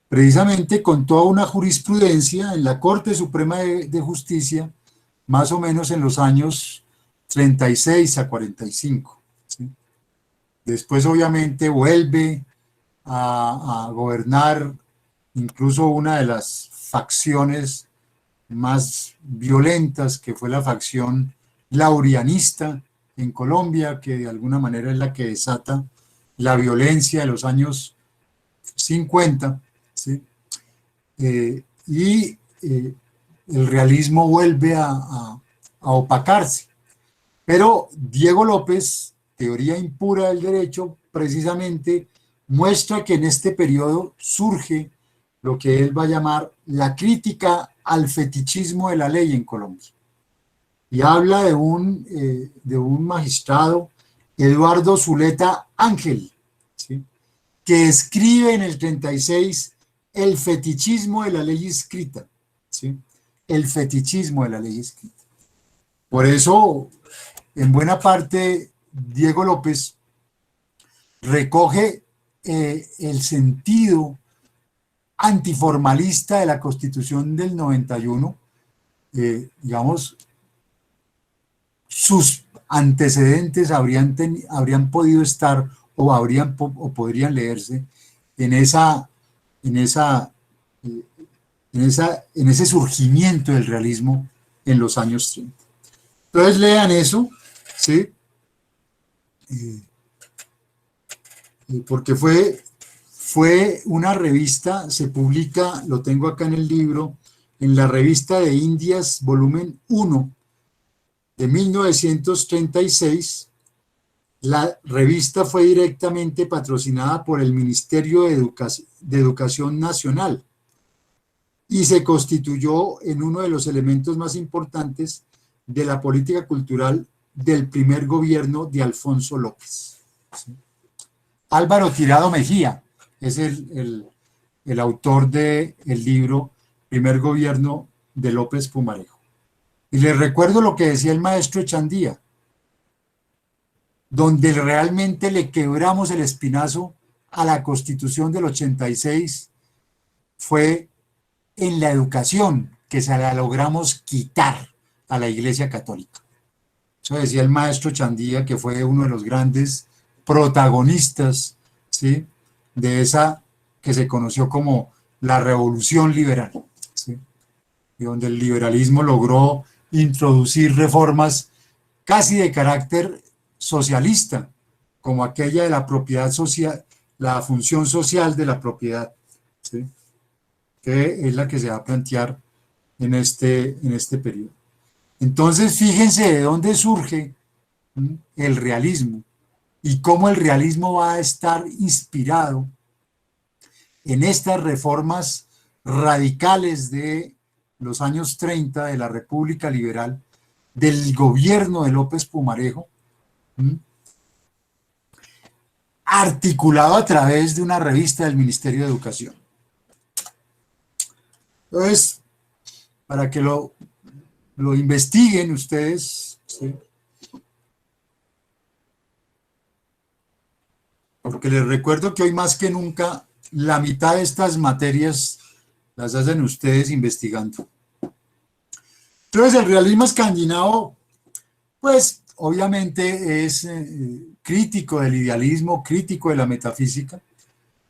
precisamente con toda una jurisprudencia en la Corte Suprema de Justicia, más o menos en los años 36 a 45. ¿Sí? Después obviamente vuelve a gobernar incluso una de las facciones más violentas, que fue la facción laurianista en Colombia, que de alguna manera es la que desata la violencia de los años 50, ¿sí? Y el realismo vuelve a opacarse. Pero Diego López, teoría impura del derecho, precisamente muestra que en este periodo surge lo que él va a llamar la crítica al fetichismo de la ley en Colombia. Y habla de un magistrado, Eduardo Zuleta Ángel, ¿sí? Que escribe en el 36 el fetichismo de la ley escrita. ¿Sí? El fetichismo de la ley escrita. Por eso, en buena parte, Diego López recoge el sentido antiformalista de la Constitución del 91, digamos, sus antecedentes habrían podido estar o podrían leerse en ese surgimiento del realismo en los años 30. Entonces lean eso, ¿sí? Porque fue una revista, se publica, lo tengo acá en el libro, en la revista de Indias, volumen 1, de 1936. La revista fue directamente patrocinada por el Ministerio de Educación Nacional y se constituyó en uno de los elementos más importantes de la política cultural del primer gobierno de Alfonso López. ¿Sí? Álvaro Tirado Mejía es el autor del libro Primer Gobierno de López Pumarejo. Y les recuerdo lo que decía el maestro Echandía, donde realmente le quebramos el espinazo a la Constitución del 86 fue en la educación, que se la logramos quitar a la Iglesia Católica. Eso decía el maestro Echandía, que fue uno de los grandes protagonistas, ¿sí?, de esa que se conoció como la Revolución Liberal, ¿sí?, y donde el liberalismo logró introducir reformas casi de carácter socialista, como aquella de la propiedad social, la función social de la propiedad, ¿sí?, que es la que se va a plantear en este periodo. Entonces, fíjense de dónde surge el realismo y cómo el realismo va a estar inspirado en estas reformas radicales de los años 30 de la República Liberal, del gobierno de López Pumarejo, articulado a través de una revista del Ministerio de Educación. Entonces, para que lo investiguen ustedes, ¿sí?, porque les recuerdo que hoy más que nunca la mitad de estas materias las hacen ustedes investigando. Entonces el realismo escandinavo, pues obviamente es crítico del idealismo, crítico de la metafísica,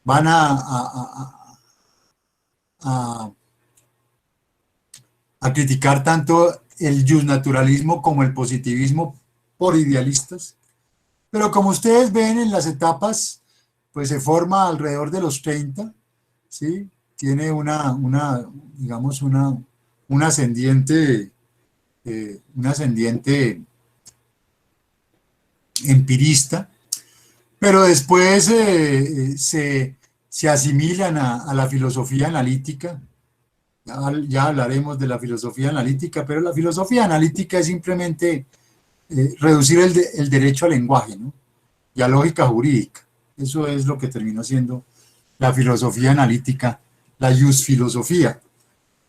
van a, a criticar tanto el justnaturalismo como el positivismo por idealistas. Pero como ustedes ven en las etapas, pues se forma alrededor de los 30, ¿sí? Tiene digamos, un ascendiente empirista, pero después se asimilan a la filosofía analítica. Ya hablaremos de la filosofía analítica, pero la filosofía analítica es simplemente reducir el derecho al lenguaje, ¿no? Y a lógica jurídica. Eso es lo que terminó siendo la filosofía analítica, la jusfilosofía,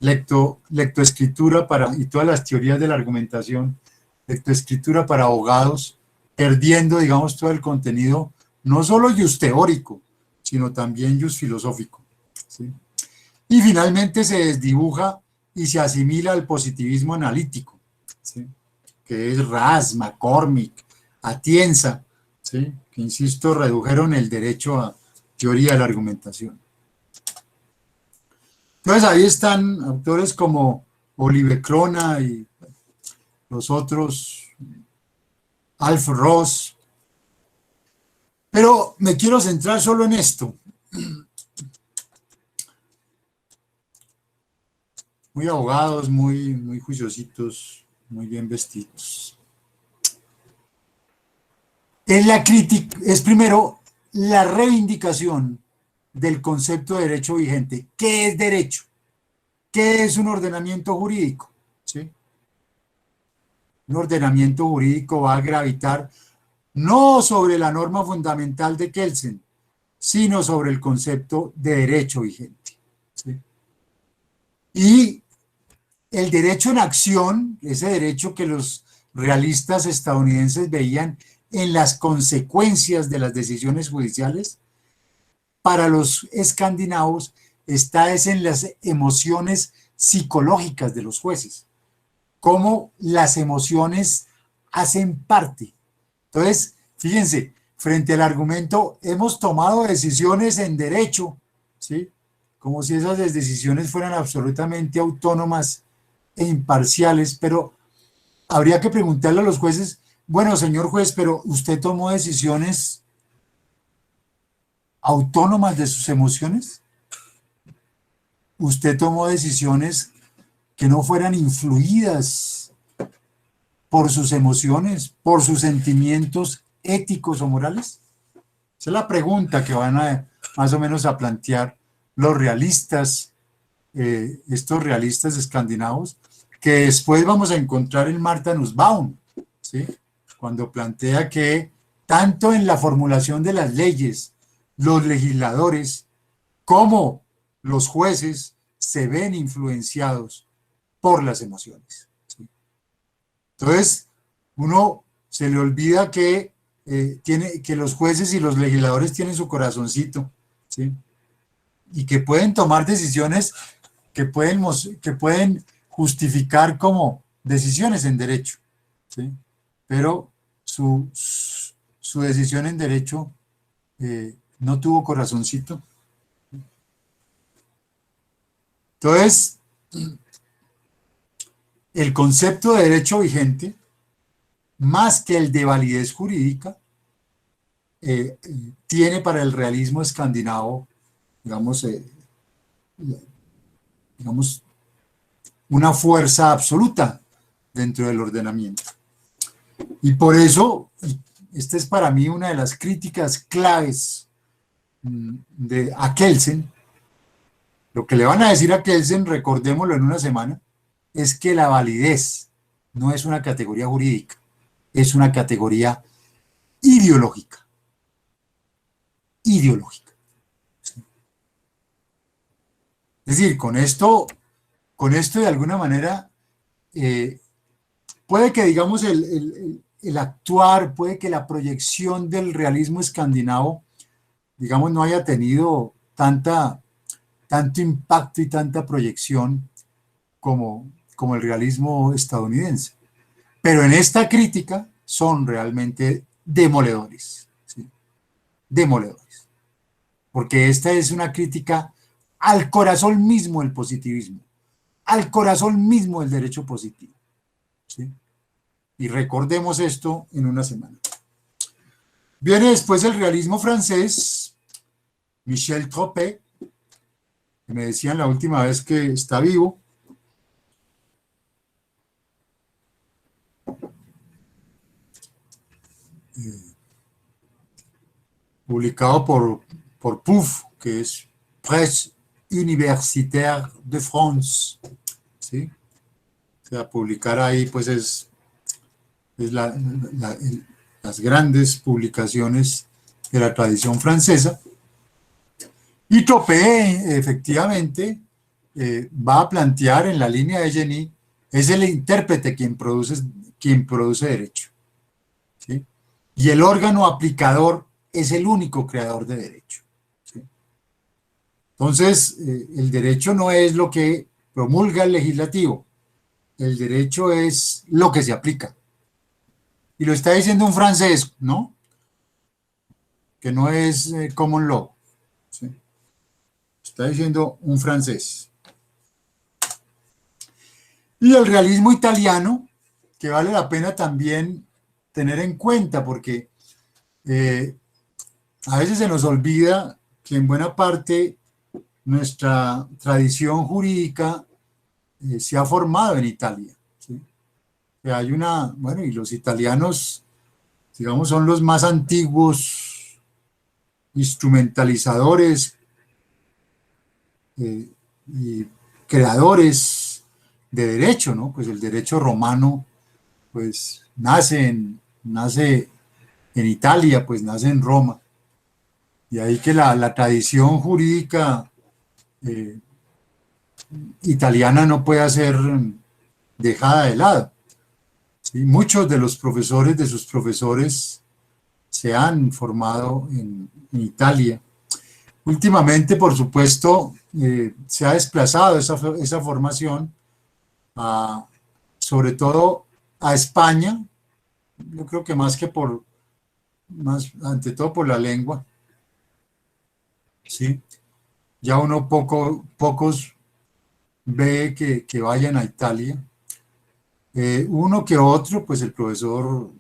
lectoescritura y todas las teorías de la argumentación, lectoescritura para abogados, perdiendo, digamos, todo el contenido, no solo just teórico, sino también just filosófico, ¿sí? Y finalmente se desdibuja y se asimila al positivismo analítico, ¿sí? Que es Raz, McCormick, Atienza, ¿sí? Que, insisto, redujeron el derecho a teoría de la argumentación. Entonces ahí están autores como Oliver Crona y los otros, Alf Ross, pero me quiero centrar solo en esto. Muy abogados, muy juiciositos, muy bien vestidos. En la crítica es primero la reivindicación del concepto de derecho vigente. ¿Qué es derecho? ¿Qué es un ordenamiento jurídico? ¿Sí? Un ordenamiento jurídico va a gravitar no sobre la norma fundamental de Kelsen, sino sobre el concepto de derecho vigente, ¿sí? Y el derecho en acción, ese derecho que los realistas estadounidenses veían en las consecuencias de las decisiones judiciales, para los escandinavos está es en las emociones psicológicas de los jueces, cómo las emociones hacen parte. Entonces, fíjense, frente al argumento, hemos tomado decisiones en derecho, ¿sí? Como si esas decisiones fueran absolutamente autónomas e imparciales, pero habría que preguntarle a los jueces, bueno, señor juez, pero usted tomó decisiones autónomas de sus emociones, usted tomó decisiones que no fueran influidas por sus emociones, por sus sentimientos éticos o morales. Esa es la pregunta que van a más o menos a plantear los realistas, estos realistas escandinavos, que después vamos a encontrar en Martha Nussbaum, ¿sí? Cuando plantea que tanto en la formulación de las leyes, los legisladores como los jueces se ven influenciados por las emociones, ¿sí? Entonces, uno se le olvida que los jueces y los legisladores tienen su corazoncito, ¿sí? Y que pueden tomar decisiones que pueden justificar como decisiones en derecho, ¿sí? Pero su decisión en derecho no tuvo corazoncito. Entonces, el concepto de derecho vigente, más que el de validez jurídica, tiene para el realismo escandinavo, digamos, digamos, una fuerza absoluta dentro del ordenamiento. Y por eso, esta es para mí una de las críticas claves a Kelsen. Lo que le van a decir a Kelsen, recordémoslo en una semana, es que la validez no es una categoría jurídica, es una categoría ideológica. Ideológica. Es decir, con esto de alguna manera, puede que, digamos, el actuar, puede que la proyección del realismo escandinavo, digamos, no haya tenido tanto impacto y tanta proyección como el realismo estadounidense. Pero en esta crítica son realmente demoledores, ¿sí? Demoledores. porque esta es una crítica al corazón mismo del positivismo, al corazón mismo del derecho positivo, ¿sí? Y recordemos esto en una semana. Viene después el realismo francés, Michel Troppé, que me decían la última vez que está vivo. Publicado por PUF, que es Presse Universitaire de France, ¿sí? O sea, publicar ahí pues es las grandes publicaciones de la tradición francesa. Y Troppé, efectivamente, va a plantear en la línea de Genie, es el intérprete quien produce derecho, ¿sí? Y el órgano aplicador es el único creador de derecho, ¿sí? Entonces, el derecho no es lo que promulga el legislativo, el derecho es lo que se aplica. Y lo está diciendo un francés, ¿no? Que no es common law, ¿sí? Está diciendo un francés. Y el realismo italiano, que vale la pena también tener en cuenta, porque a veces se nos olvida que en buena parte nuestra tradición jurídica se ha formado en Italia, ¿sí? Hay una, bueno, y los italianos, digamos, son los más antiguos instrumentalizadores y creadores de derecho, ¿no? Pues el derecho romano, pues nace en Italia, pues nace en Roma. Y ahí que la tradición jurídica eh, italiana no puede ser dejada de lado, ¿sí? Muchos de los profesores de sus profesores se han formado en Italia. Últimamente, por supuesto, se ha desplazado esa formación sobre todo a España, yo creo que ante todo por la lengua, ¿sí? Ya pocos ve que vayan a Italia. Uno que otro, pues el profesor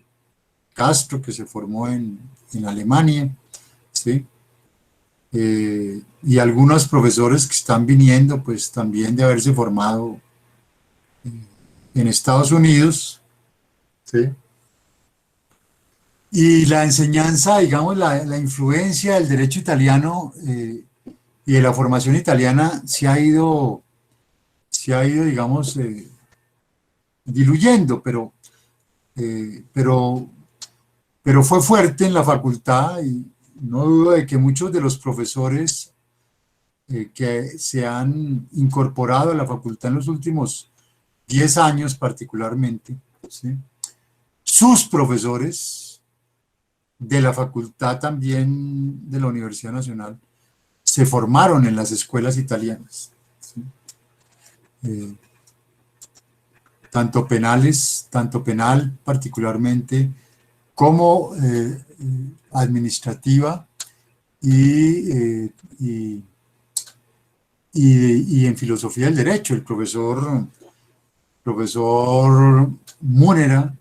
Castro, que se formó en Alemania, ¿sí? Y algunos profesores que están viniendo, pues también de haberse formado en Estados Unidos, ¿sí? Y la enseñanza, digamos, la influencia del derecho italiano y de la formación italiana digamos, diluyendo, eh, pero, pero fue fuerte en la facultad y no dudo de que muchos de los profesores que se han incorporado a la facultad en los últimos 10 años particularmente, ¿sí? Sus profesores de la facultad también de la Universidad Nacional se formaron en las escuelas italianas, ¿sí? Eh, tanto penal particularmente, como administrativa y, y en filosofía del derecho. El profesor Múnera,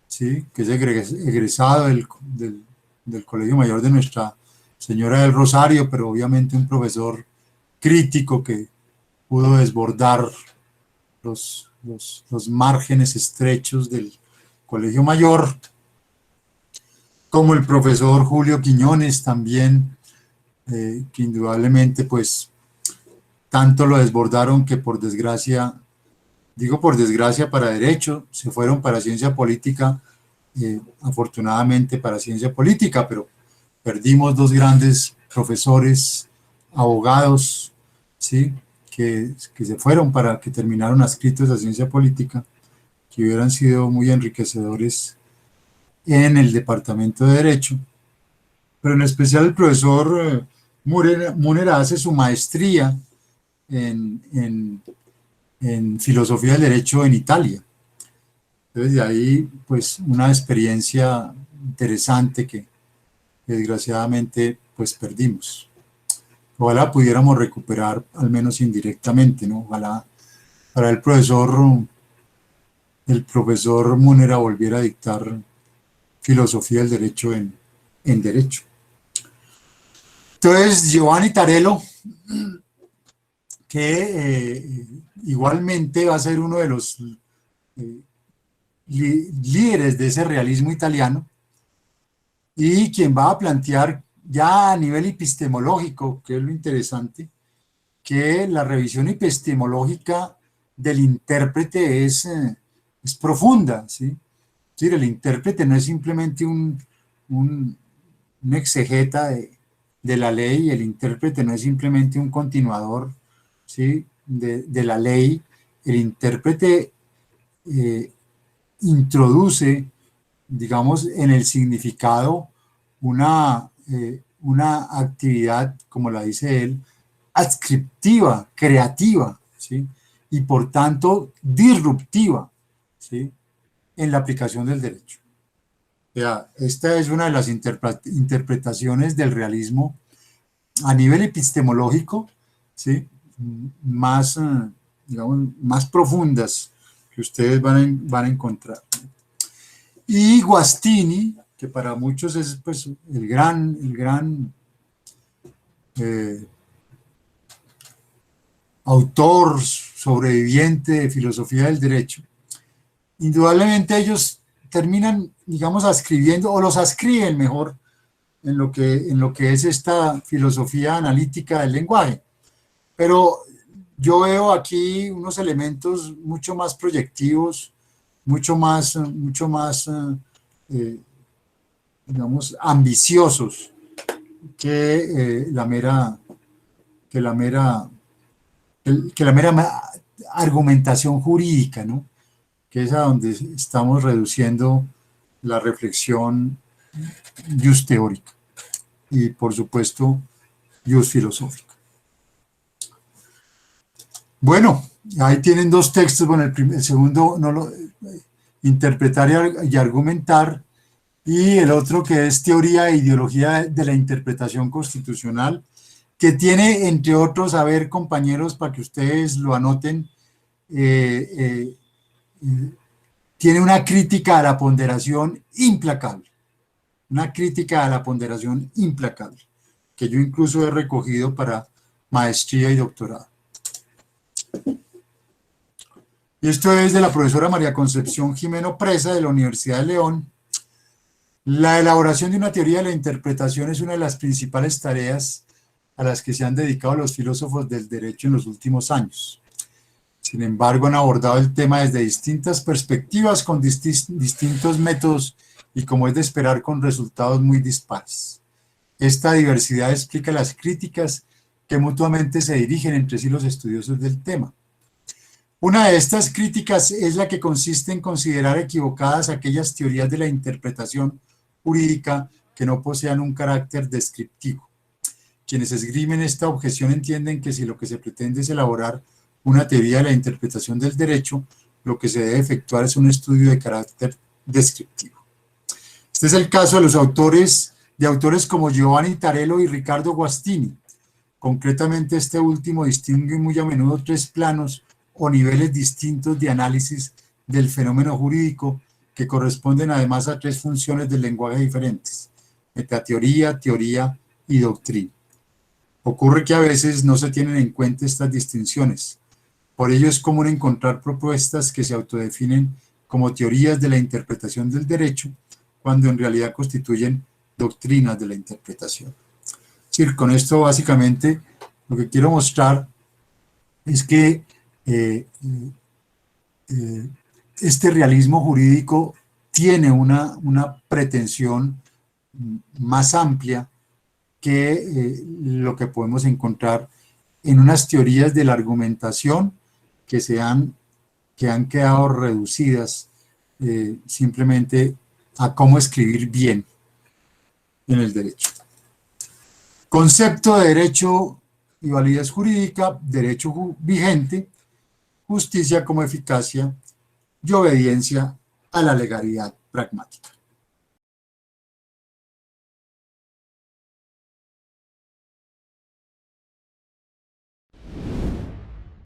¿sí? Que es egresado del Colegio Mayor de Nuestra Señora del Rosario, pero obviamente un profesor crítico que pudo desbordar los márgenes estrechos del Colegio Mayor, como el profesor Julio Quiñones también, que indudablemente pues tanto lo desbordaron que por desgracia, digo por desgracia para derecho, se fueron para ciencia política, afortunadamente para ciencia política, pero perdimos dos grandes profesores, abogados, ¿sí? Que se fueron que terminaron adscritos a ciencia política, que hubieran sido muy enriquecedores en el departamento de Derecho, pero en especial el profesor Múnera hace su maestría en filosofía del derecho en Italia. Entonces de ahí pues una experiencia interesante que desgraciadamente pues perdimos. ojalá pudiéramos recuperar, al menos indirectamente, ¿no? Ojalá para el profesor Múnera volviera a dictar filosofía del derecho en derecho. Entonces, Giovanni Tarello, que igualmente va a ser uno de los líderes de ese realismo italiano, y quien va a plantear ya a nivel epistemológico, que es lo interesante, que la revisión epistemológica del intérprete es profunda, ¿sí? Es decir, el intérprete no es simplemente un exegeta de la ley, el intérprete no es simplemente un continuador, ¿sí? de la ley, el intérprete introduce, digamos, en el significado una actividad, como la dice él, adscriptiva, creativa, ¿sí? Y por tanto disruptiva, ¿sí? En la aplicación del derecho. Esta es una de las interpretaciones del realismo a nivel epistemológico, ¿sí? Más, digamos, más profundas que ustedes van a encontrar. Y Guastini, que para muchos es pues, el gran autor sobreviviente de filosofía del derecho, indudablemente ellos terminan, digamos, ascribiendo, o los ascriben mejor, en lo que es esta filosofía analítica del lenguaje. Pero yo veo aquí unos elementos mucho más proyectivos, mucho más digamos, ambiciosos que la mera argumentación jurídica, ¿no? Que es a donde estamos reduciendo la reflexión just teórica y, por supuesto, just filosófica. Bueno, ahí tienen dos textos. Bueno, el segundo, interpretar y argumentar, y el otro que es teoría e ideología de la interpretación constitucional, que tiene, entre otros, a ver, compañeros, para que ustedes lo anoten, tiene una crítica a la ponderación implacable, que yo incluso he recogido para maestría y doctorado. Y esto es de la profesora María Concepción Jimeno Presa, de la Universidad de León. La elaboración de una teoría de la interpretación es una de las principales tareas a las que se han dedicado los filósofos del derecho en los últimos años. Sin embargo, han abordado el tema desde distintas perspectivas, con distintos métodos y, como es de esperar, con resultados muy dispares. Esta diversidad explica las críticas que mutuamente se dirigen entre sí los estudiosos del tema. Una de estas críticas es la que consiste en considerar equivocadas aquellas teorías de la interpretación jurídica que no posean un carácter descriptivo. Quienes esgrimen esta objeción entienden que si lo que se pretende es elaborar una teoría de la interpretación del derecho, lo que se debe efectuar es un estudio de carácter descriptivo. Este es el caso de los autores como Giovanni Tarello y Ricardo Guastini. Concretamente, este último distingue muy a menudo tres planos o niveles distintos de análisis del fenómeno jurídico, que corresponden además a tres funciones del lenguaje diferentes: metateoría, teoría y doctrina. Ocurre que a veces no se tienen en cuenta estas distinciones. Por ello es común encontrar propuestas que se autodefinen como teorías de la interpretación del derecho, cuando en realidad constituyen doctrinas de la interpretación. Es decir, con esto básicamente lo que quiero mostrar es que este realismo jurídico tiene una pretensión más amplia que lo que podemos encontrar en unas teorías de la argumentación que han quedado reducidas simplemente a cómo escribir bien en el derecho. Concepto de derecho y validez jurídica: derecho vigente, justicia como eficacia y obediencia a la legalidad pragmática.